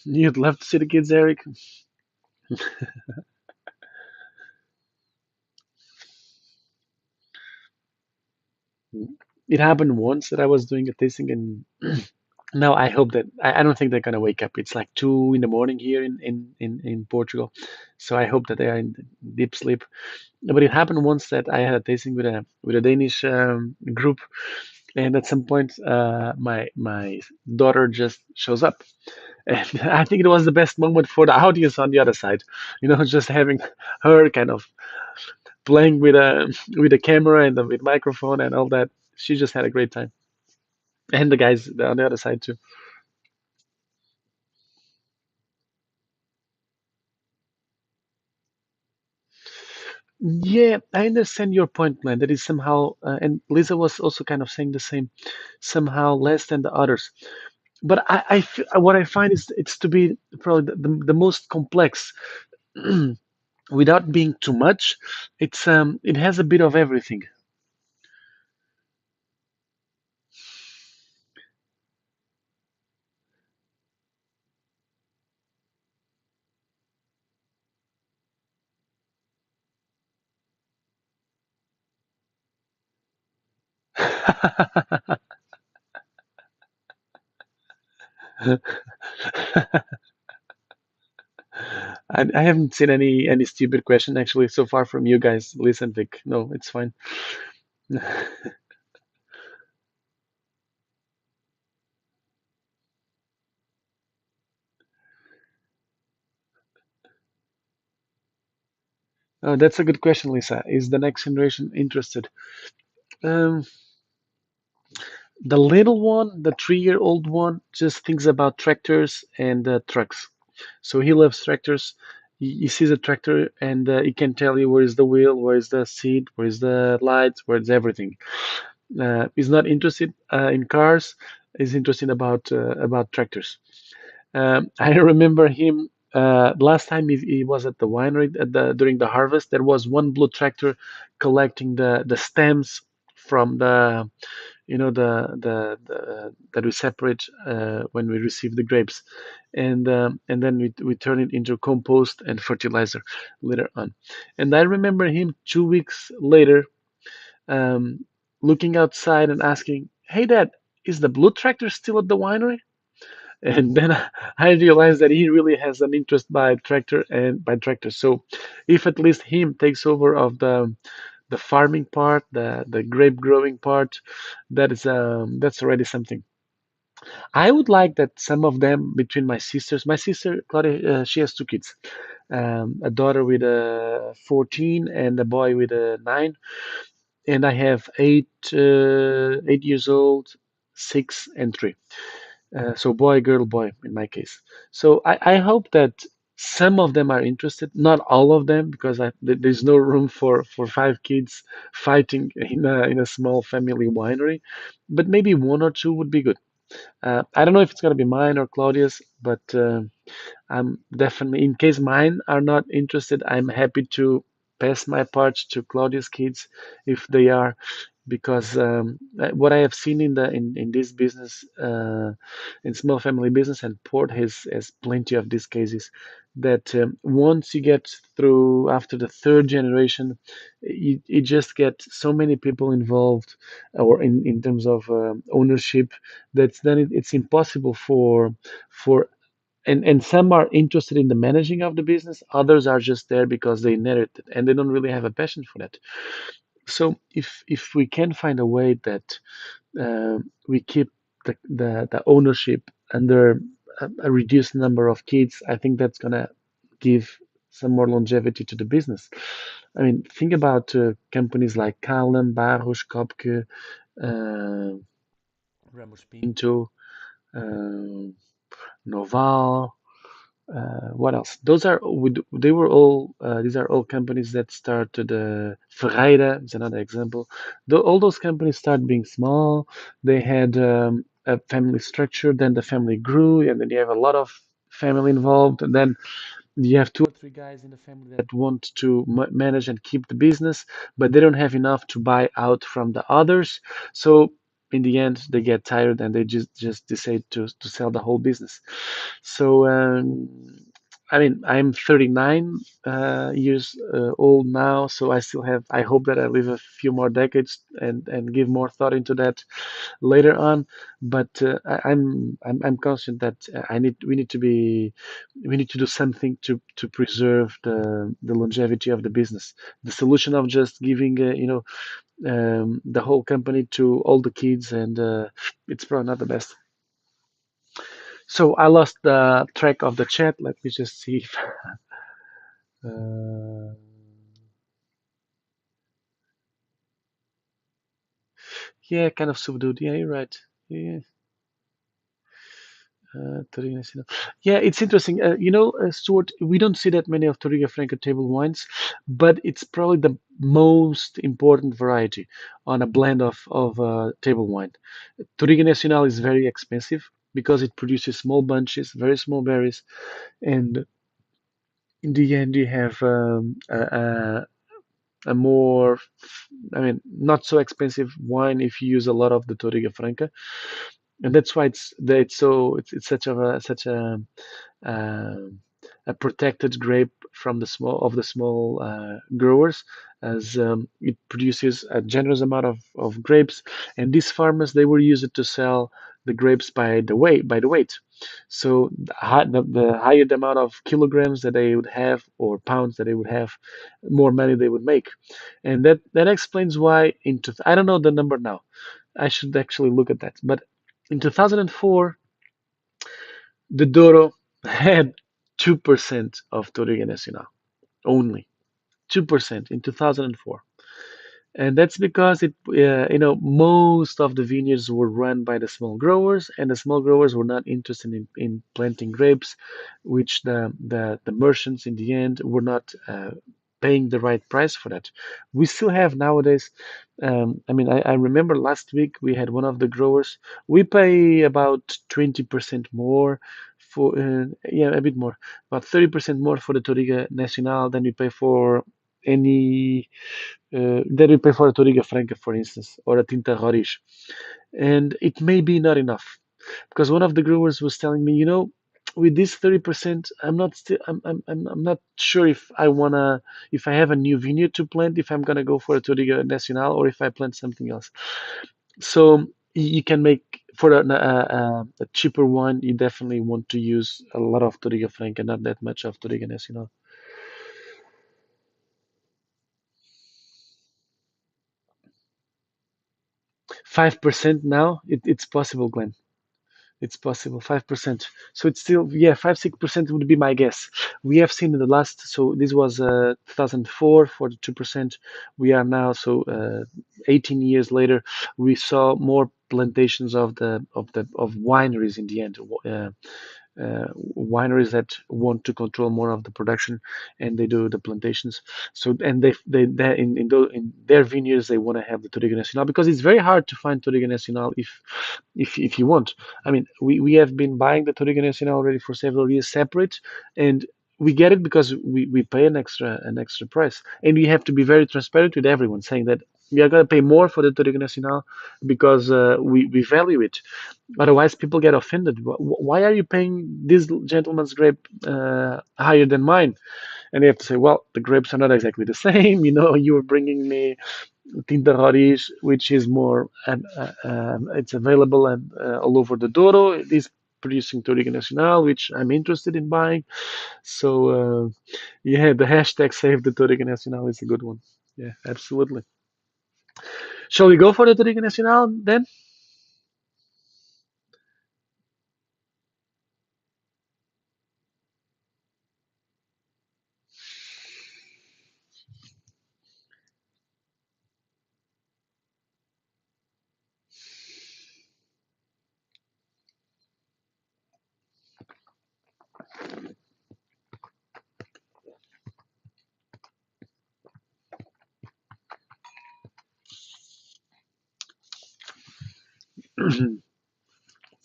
You'd love to see the kids, Eric. It happened once that I was doing a tasting, and now I hope that I don't think they're gonna wake up. It's like 2 in the morning here in Portugal, so I hope that they are in deep sleep. But it happened once that I had a tasting with a Danish group, and at some point, my daughter just shows up, and I think it was the best moment for the audience on the other side. You know, just having her kind of playing with a camera and with microphone and all that. She just had a great time, and the guys on the other side too. Yeah, I understand your point, man. That is somehow, and Lisa was also kind of saying the same, somehow less than the others. But what I find is it's to be probably the most complex without being too much. It has a bit of everything. I haven't seen any stupid question actually so far from you guys. Listen, Vic. No, it's fine. That's a good question, Lisa. Is the next generation interested? Um, the little one, the 3-year-old one, just thinks about tractors and trucks. So he loves tractors. He sees a tractor and he can tell you where is the wheel, where is the seat, where is the lights, where is everything. He's not interested in cars. He's interested about tractors. I remember him last time he was at the winery during the harvest. There was one blue tractor collecting the stems from the that we separate when we receive the grapes, and then we turn it into compost and fertilizer later on. And I remember him 2 weeks later um, looking outside and asking, "Hey, Dad, is the blue tractor still at the winery?" And then I realized that he really has an interest by tractor and by tractors. So if at least him takes over of the farming part, the grape growing part, that's already something. I would like that some of them between my sisters. My sister Claudia, she has two kids, a daughter with a 14 and a boy with a 9, and I have 8 years old, 6 and 3. So boy, girl, boy in my case. So I hope that some of them are interested, not all of them, because there's no room for 5 kids fighting in a small family winery, but maybe one or two would be good. I don't know if it's gonna be mine or Claudia's, but I'm definitely, in case mine are not interested, I'm happy to pass my parts to Claudia's kids if they are, because what I have seen in this business, in small family business, and Port has plenty of these cases, that once you get through after the third generation, you just get so many people involved, or in terms of ownership, that's then it's impossible for and some are interested in the managing of the business, others are just there because they inherited and they don't really have a passion for that. So if we can find a way that we keep the ownership under a reduced number of kids, I think that's gonna give some more longevity to the business. I mean, think about companies like Kalem, Barros, Kopke, uh, Ramos Pinto, uh, Noval. What else? They were all these are all companies that started. Ferreira is another example. All those companies started being small. They had a family structure. Then the family grew, and then you have a lot of family involved. And then you have two or three guys in the family that want to manage and keep the business, but they don't have enough to buy out from the others. So in the end, they get tired and they just decide to sell the whole business. So I mean, I'm 39 years old now, so I still have. I hope that I live a few more decades and give more thought into that later on. But I'm conscious that we need to do something to preserve the longevity of the business. The solution of just giving the whole company to all the kids, and it's probably not the best. So I lost the track of the chat. Let me just see if uh, yeah, kind of subdued. Yeah, you're right. Yeah. Torrigo Nacional. Yeah, it's interesting. Stuart, we don't see that many of Torrigo Franco table wines, but it's probably the most important variety on a blend of table wine. Torrigo Nacional is very expensive because it produces small bunches, very small berries, and in the end you have a more, I mean, not so expensive wine if you use a lot of the Torrigo Franca, and that's why it's um, a protected grape from the small growers, as it produces a generous amount of grapes, and these farmers they were used to sell the grapes by the weight. So the higher the amount of kilograms that they would have or pounds that they would have, more money they would make, and that explains why I don't know the number now. I should actually look at that, but in 2004 the Douro had 2% of Torriga Nacional, only 2% in 2004. And that's because most of the vineyards were run by the small growers, and the small growers were not interested in planting grapes, which the merchants in the end were not paying the right price for that. We still have nowadays. I mean, I remember last week we had one of the growers. We pay about 20% more for, yeah, a bit more, about 30% more for the Toriga Nacional than we pay for any that we pay for a Toriga Franca, for instance, or a Tinta Roriz. And it may be not enough because one of the growers was telling me, with this 30%, I'm not still I'm not sure if I wanna if I have a new vineyard to plant, if I'm gonna go for a Touriga Nacional or if I plant something else. So you can make for a cheaper one, you definitely want to use a lot of Touriga Franca, not that much of Touriga Nacional. 5% now, it's possible, Glenn. It's possible, 5%. So it's still, yeah, 5, 6% would be my guess. We have seen in the last, so this was 2004 for the 2%. We are now, so 18 years later, we saw more plantations of wineries in the end. Wineries that want to control more of the production and they do the plantations. So and they in their vineyards they want to have the Touriga Nacional because it's very hard to find Touriga Nacional if you want. I mean, we have been buying the Touriga Nacional already for several years separate, and we get it because we pay an extra price, and we have to be very transparent with everyone, saying that we are going to pay more for the Touriga Nacional because we value it. Otherwise, people get offended. Why are you paying this gentleman's grape higher than mine? And they have to say, well, the grapes are not exactly the same. You know, you are bringing me Tinta Roriz, which is more, it's available and all over the Douro. It is producing Touriga Nacional, which I'm interested in buying. So, yeah, the hashtag Save the Touriga Nacional is a good one. Yeah, absolutely. Shall we go for the Touriga Nacional then?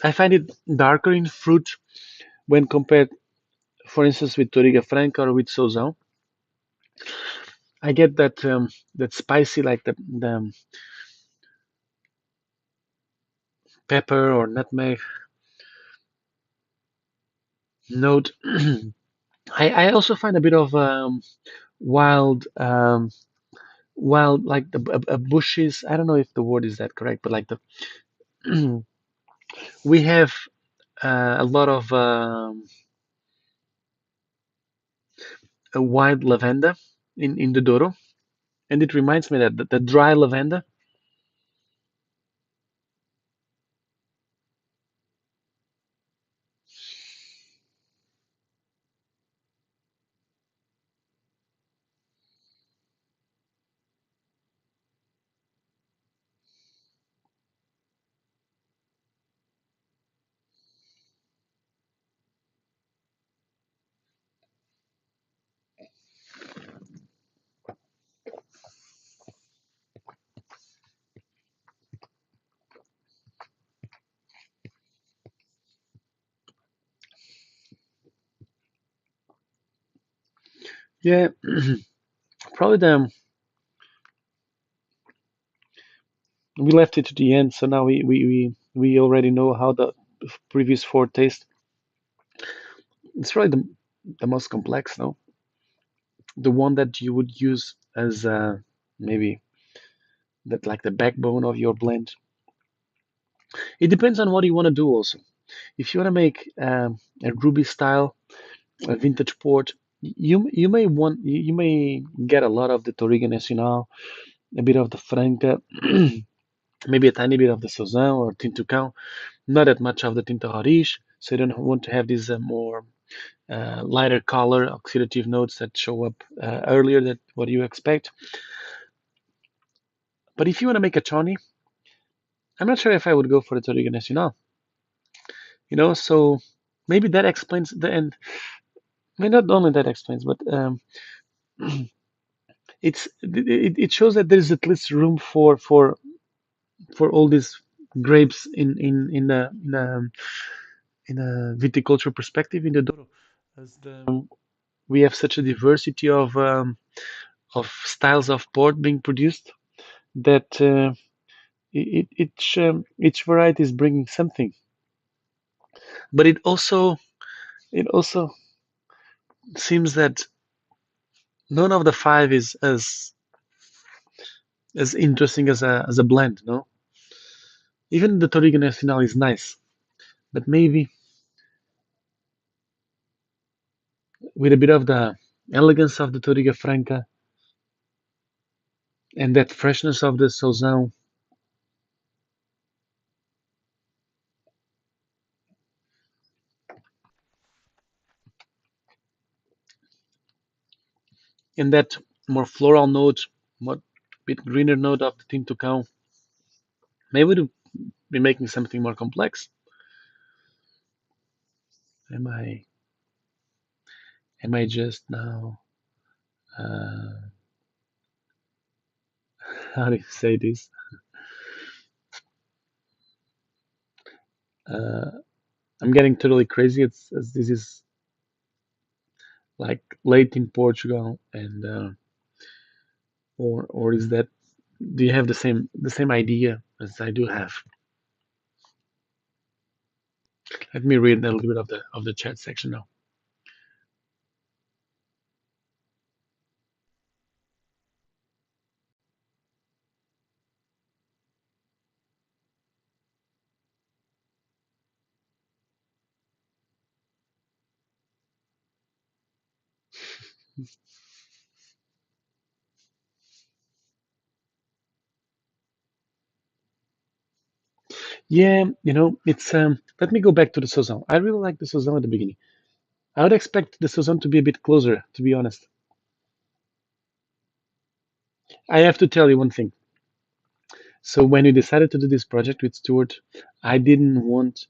I find it darker in fruit when compared, for instance, with Toriga Franca or with Sauzon. I get that spicy, like the pepper or nutmeg note. I also find a bit of wild, wild, like the bushes. I don't know if the word is that correct, but like the we have a lot of wild lavender in the Douro, and it reminds me that the dry lavender. Yeah, probably we left it to the end, so now we already know how the previous four taste. It's probably the most complex, no? The one that you would use as maybe that like the backbone of your blend. It depends on what you want to do also. If you want to make a ruby style, a vintage port, you may want you may get a lot of the Toriga Nacional, a bit of the Franca, maybe a tiny bit of the Sauzin or Tintucão, not that much of the Tinta Roriz. So you don't want to have these more lighter color oxidative notes that show up earlier than what you expect. But if you want to make a tawny, I'm not sure if I would go for the Toriga Nacional. You know, so maybe that explains the and maybe not only that explains, but it shows that there's at least room for all these grapes in a viticulture perspective in the Douro, as we have such a diversity of styles of port being produced that each variety is bringing something, but it also It also seems that none of the five is as interesting as a blend. No, even the Toriga Nacional is nice, but maybe with a bit of the elegance of the Toriga Franca and that freshness of the Sauzão, and that more floral note, more bit greener note of the Tinto Cão. Maybe we'd be making something more complex. Am I am I just now how do you say this? Uh, I'm getting totally crazy. It's as this is like late in Portugal, and or is that do you have the same idea as I do have? Let me read a little bit of the chat section now. Yeah, it's let me go back to the Sauzon. I really like the Sauzon at the beginning. I would expect the Sauzon to be a bit closer, to be honest. I have to tell you one thing. So when we decided to do this project with Stewart, I didn't want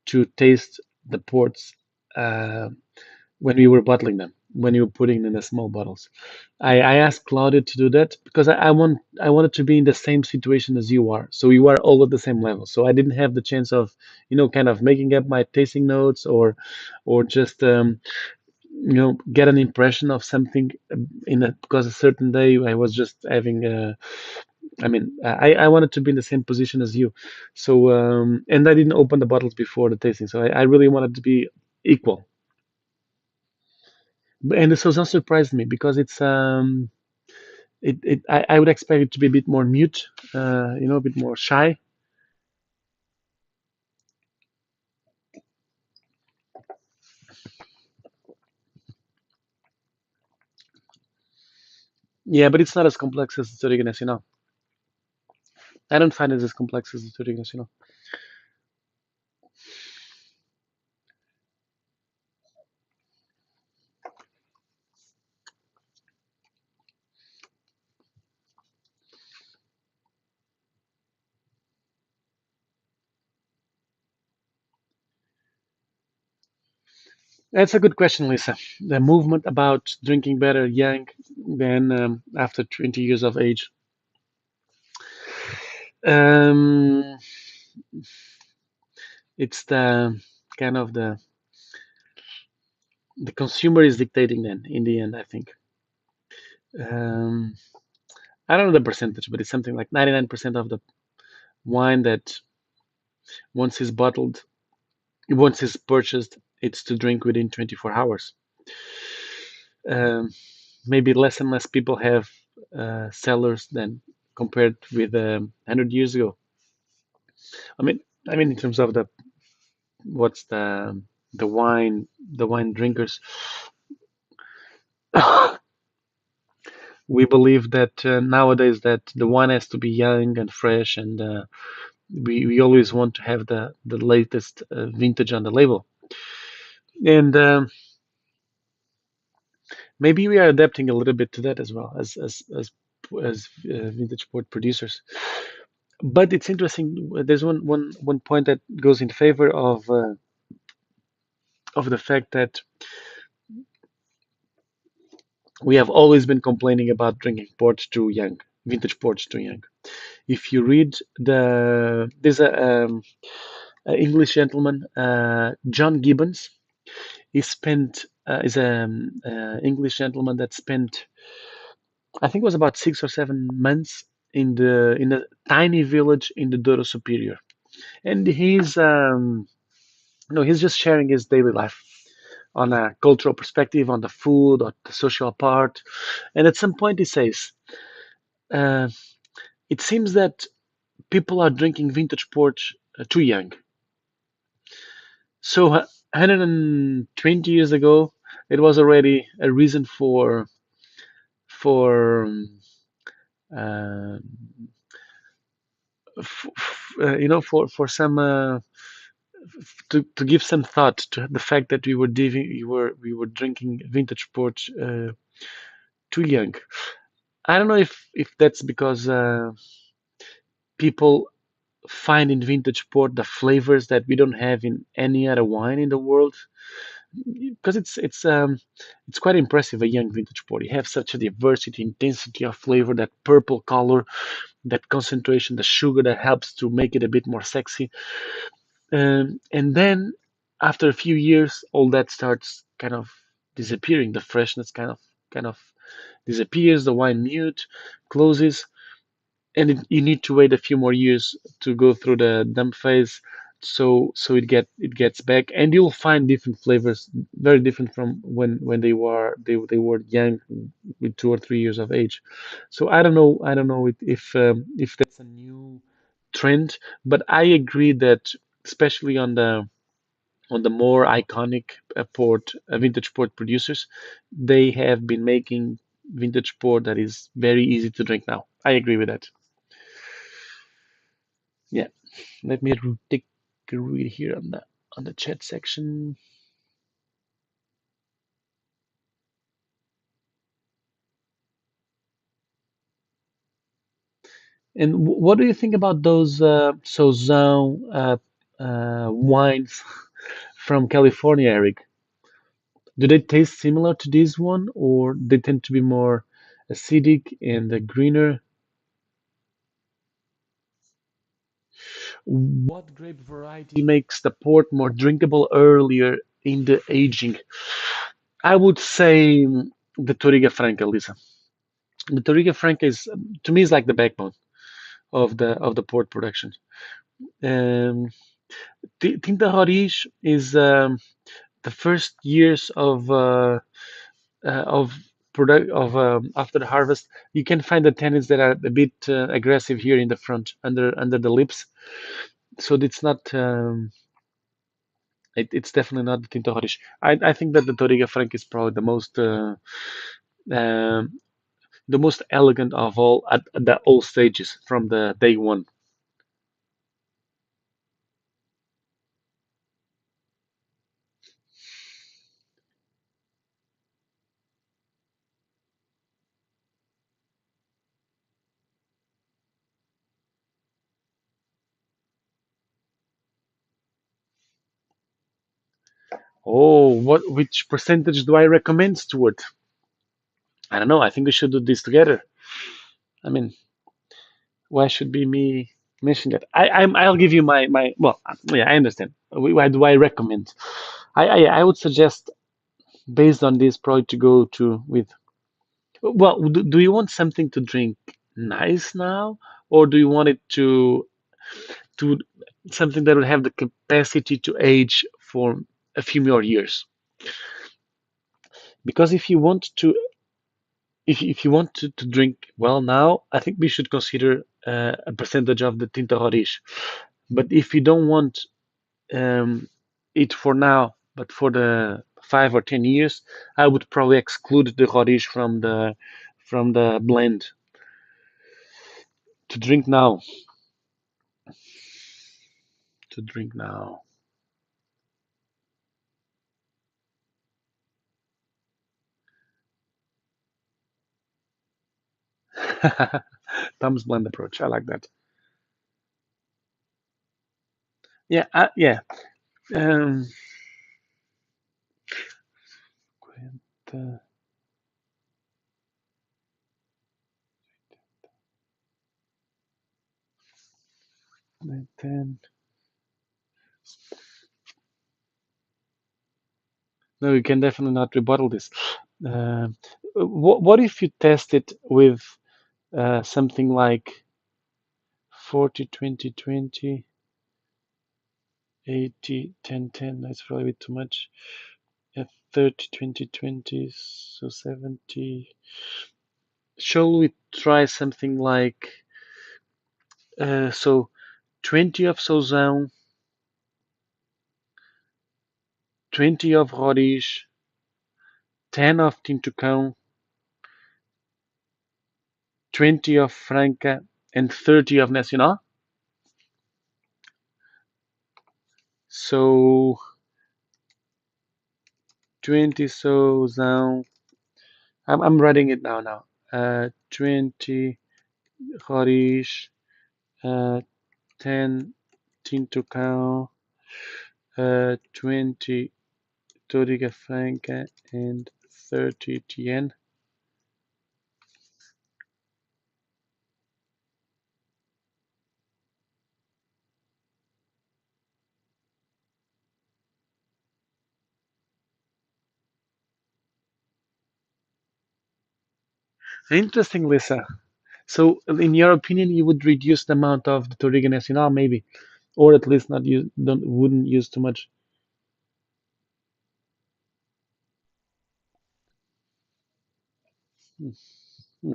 to taste the ports uh, when we were bottling them, when we were putting them in the small bottles. I asked Claudia to do that because I wanted to be in the same situation as you are. So we were all at the same level. So I didn't have the chance of, kind of making up my tasting notes or just get an impression of something in a because a certain day I was just having I mean, I wanted to be in the same position as you. So, and I didn't open the bottles before the tasting. So I really wanted to be equal. And the Saison surprised me because I would expect it to be a bit more mute, a bit more shy. Yeah, but it's not as complex as the Touriga Nacional. I don't find it as complex as the Touriga Nacional. That's a good question, Lisa. The movement about drinking better young than after 20 years of age. Um, it's the kind of the consumer is dictating then in the end, I think. Um, I don't know the percentage, but it's something like 99% of the wine that once is bottled, once is purchased, it's to drink within 24 hours. Um, Maybe less and less people have cellars than compared with 100 years ago. I mean, in terms of what's the wine drinkers, we believe that nowadays that the wine has to be young and fresh, and we always want to have the latest vintage on the label. And maybe we are adapting a little bit to that as well as vintage port producers. But it's interesting. There's one point that goes in favor of the fact that we have always been complaining about drinking ports too young, vintage ports too young. If you read there's a English gentleman, John Gibbons. He spent is a English gentleman that spent I think it was about 6 or 7 months in a tiny village in the Douro Superior, and he's just sharing his daily life. on a cultural perspective, on the food, or the social part. And at some point, he says, uh, "It seems that people are drinking vintage port too young." So, 120 years ago, it was already a reason for uh, for some to give some thought to the fact that we were drinking vintage port too young. I don't know if that's because people find in vintage port the flavors that we don't have in any other wine in the world. Because it's quite impressive, a young vintage port. You have such a diversity, intensity of flavor, that purple color, that concentration, the sugar that helps to make it a bit more sexy. And then after a few years, all that starts kind of disappearing. The freshness kind of disappears. The wine mute closes, and you need to wait a few more years to go through the dump phase. So it gets back, and you'll find different flavors, very different from when they were young, with 2 or 3 years of age. So I don't know if that's a new trend, but I agree that, especially on the more iconic vintage port producers, they have been making vintage port that is very easy to drink now. I agree with that. Yeah, let me take a read here on the chat section. And what do you think about those Sauzon wines from California, Eric? Do they taste similar to this one, or they tend to be more acidic and greener? What grape variety makes the port more drinkable earlier in the aging? I would say the Toriga Franca, Lisa. The Toriga Franca to me, is like the backbone of the port production. Um, Tinta Roriz is the first years of product of after the harvest. You can find the tannins that are a bit aggressive here in the front, under the lips. So it's not. It's definitely not the Tinto Roriz. I think that the Toriga Frank is probably um, the most elegant of all at the all stages from the day one. Oh, which percentage do I recommend, Stuart? I don't know. I think we should do this together. I mean, why should be me mention that? I'll give you my well, yeah, I understand. Why do I recommend? I would suggest, based on this, probably to go to with. Well, do you want something to drink nice now, or do you want it to something that will have the capacity to age for a few more years? Because if you want to drink well now, I think we should consider a percentage of the Tinta Roriz. But if you don't want it for now, but for the 5 or 10 years, I would probably exclude the Roriz from the blend to drink now. To drink now. Tom's blend approach. I like that. Yeah, yeah. Um, uh, 10. No, you can definitely not rebuttal this. Uh, what if you test it with something like 40, 20, 20, 80, 10, 10? That's probably a bit too much. Yeah, 30, 20, 20, so 70. Shall we try something like, so 20 of Sauzão, 20 of Roriz, 10 of Tintucão, 20 of Franca, and 30 of Nacional? So 20 Sauzão. I'm writing it down now. 20 Roriz, 10 Tintucão, 20 Toriga Franca, and 30 Tien. Interesting, Lisa. So, in your opinion, you would reduce the amount of the Toriga Nacional, maybe, or at least not use, don't wouldn't use too much. Hmm, hmm.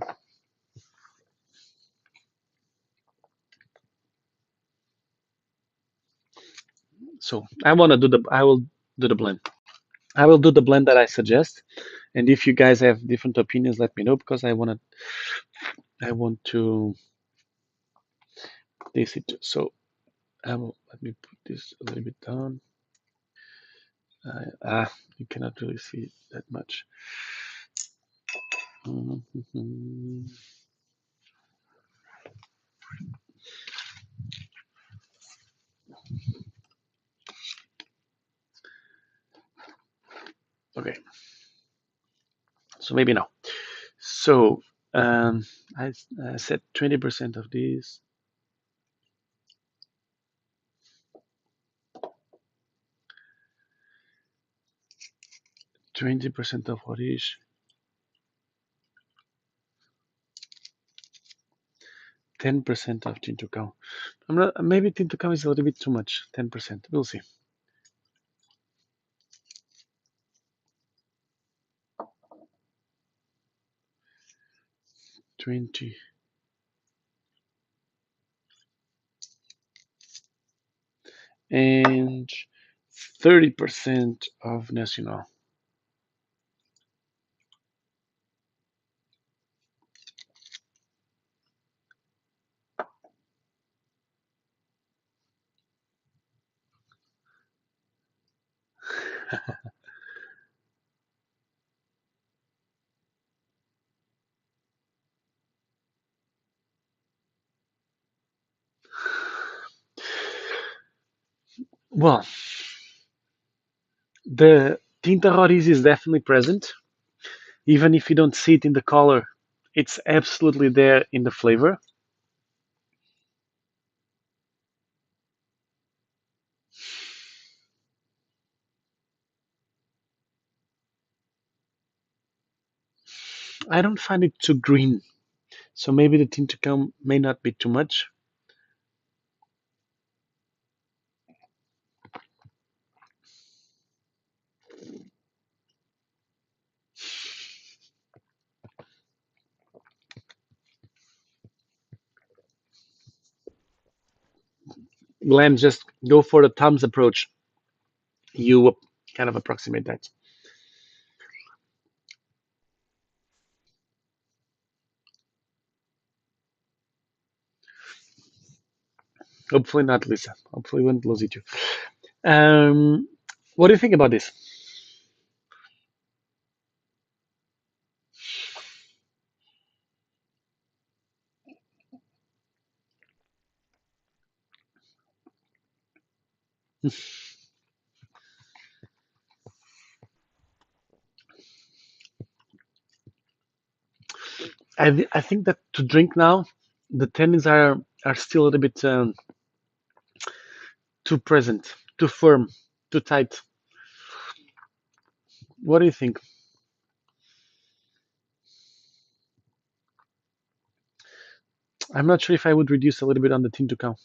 So, I will do the blend. I will do the blend that I suggest, and if you guys have different opinions, let me know because I want to taste it. So, I will let me put this a little bit down. You cannot really see that much. Mhm. Okay, so maybe now. So I said 20% of these, 20% of what is, 10% of Tintucão. I'm not, maybe Tintucão is a little bit too much. 10%. We'll see. 20 and 30% of Nacional. Well, the Tinta Roriz is definitely present, even if you don't see it in the color. It's absolutely there in the flavor. I don't find it too green, so maybe the Tintucão may not be too much. Glenn, just go for the thumbs approach. You kind of approximate that. Hopefully not, Lisa. Hopefully we won't lose it. What do you think about this? I think that to drink now, the tannins are still a little bit too present, too firm, too tight. What do you think? I'm not sure if I would reduce a little bit on the tin to count,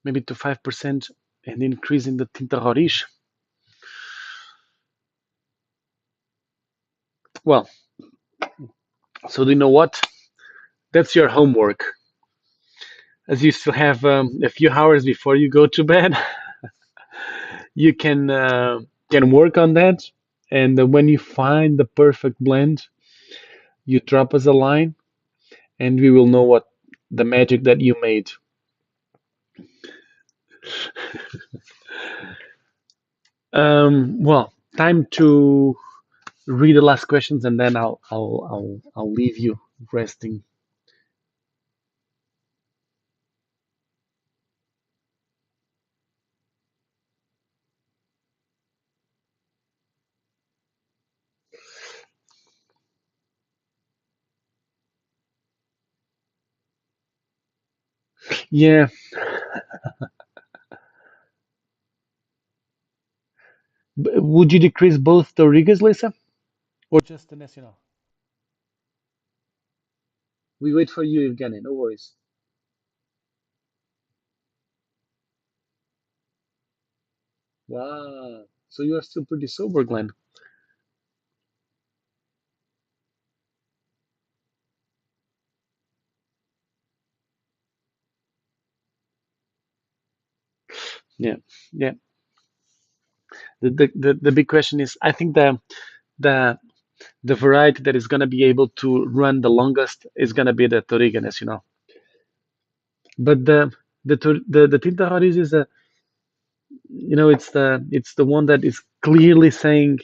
maybe to 5% and increase in the tinta roriz. Well, so do you know what? That's your homework. As you still have a few hours before you go to bed, you can work on that. And when you find the perfect blend, you drop us a line, and we will know what the magic that you made. Well, time to read the last questions, and then I'll leave you resting. Yeah. Would you decrease both the Rodriguez, Lisa, or just the Nacional? We wait for you, Evgeny. No worries. Wow. So you are still pretty sober, Glenn. Yeah. Yeah. The big question is, I think the the variety that is going to be able to run the longest is going to be the Toriganes. But the Tinta Roriz is it's the one that is clearly saying,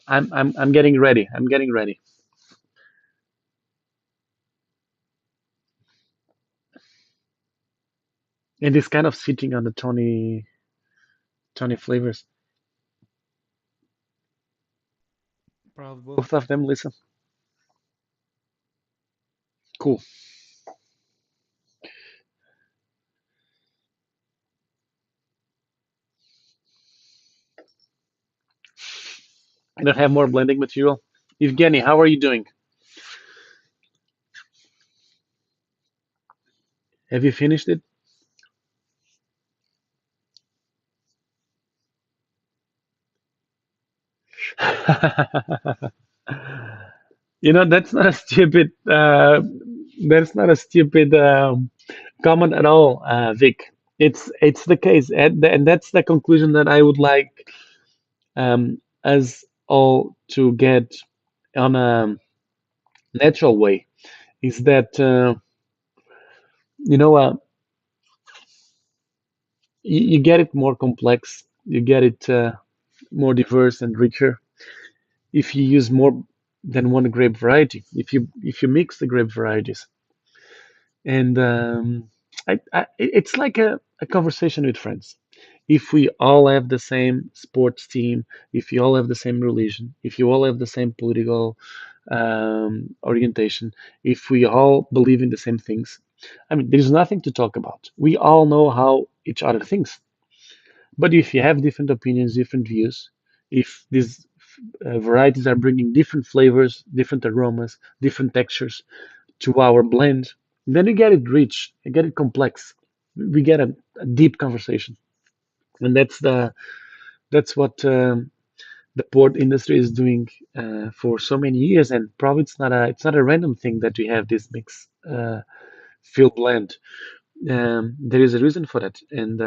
I'm getting ready. I'm getting ready. And it's kind of sitting on the Tony flavors. Probably both of them, listen. Cool. I don't have more blending material. Evgeny, how are you doing? Have you finished it? That's not a stupid. That's not a stupid comment at all, Vic. It's the case, and that's the conclusion that I would like us all to get on a natural way. Is that you know you get it more complex, you get it more diverse and richer if you use more than one grape variety. If you mix the grape varieties, and it's like a conversation with friends. If we all have the same sports team, if you all have the same religion, if you all have the same political orientation, if we all believe in the same things, I mean, there's nothing to talk about. We all know how each other thinks. But if you have different opinions, different views, if these varieties are bringing different flavors, different aromas, different textures to our blend, then we get it rich, we get it complex, we get a deep conversation, and that's what the port industry is doing for so many years. And probably it's not a random thing that we have this mix fill blend. There is a reason for that, and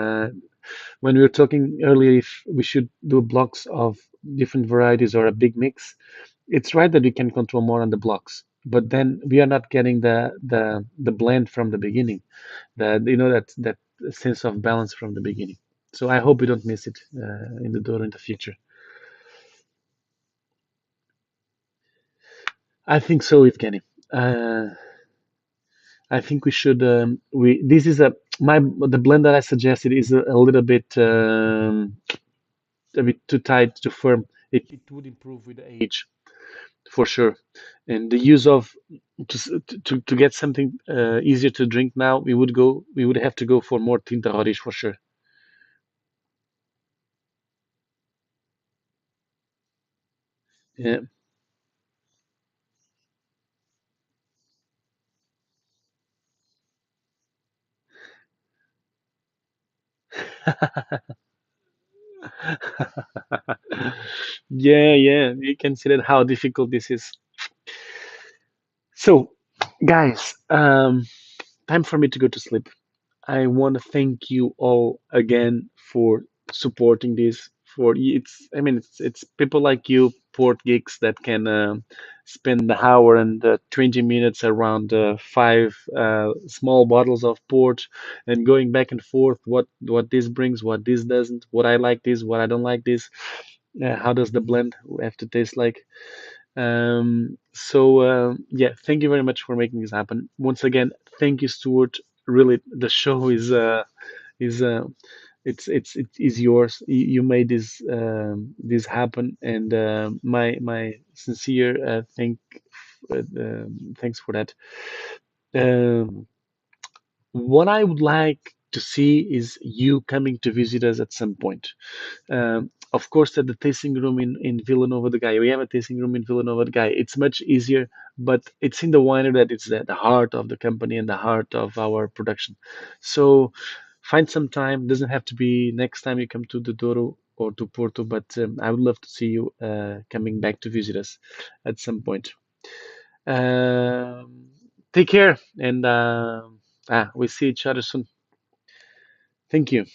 when we were talking earlier if we should do blocks of different varieties or a big mix, it's right that we can control more on the blocks, but then we are not getting the blend from the beginning, that sense of balance from the beginning. So I hope we don't miss it in the door in the future. I think so, Evgeny. Uh, I think we should. We This is the blend that I suggested is a bit too tight, too firm. It would improve with the age for sure. And the use of to get something easier to drink now, we would have to go for more tinta roriz for sure. Yeah. Yeah, yeah, you can see that how difficult this is. So, guys, time for me to go to sleep. I want to thank you all again for supporting this. I mean, it's people like you, port geeks, that can spend the hour and 20 minutes around five small bottles of port and going back and forth. What this brings, what this doesn't, what I like this, what I don't like this. How does the blend have to taste like? Yeah, thank you very much for making this happen. Once again, thank you, Stuart. Really, the show is it is yours. You made this happen, and my sincere thanks for that. Um, what I would like to see is you coming to visit us at some point. Of course, at the tasting room in Villanova de Gaia, we have a tasting room in Villanova de Gaia. It's much easier, but it's in the winery that it's the heart of the company and the heart of our production. So find some time. Doesn't have to be next time you come to the Douro or to Porto, but I would love to see you coming back to visit us at some point. Um, Take care, and we see each other soon. Thank you.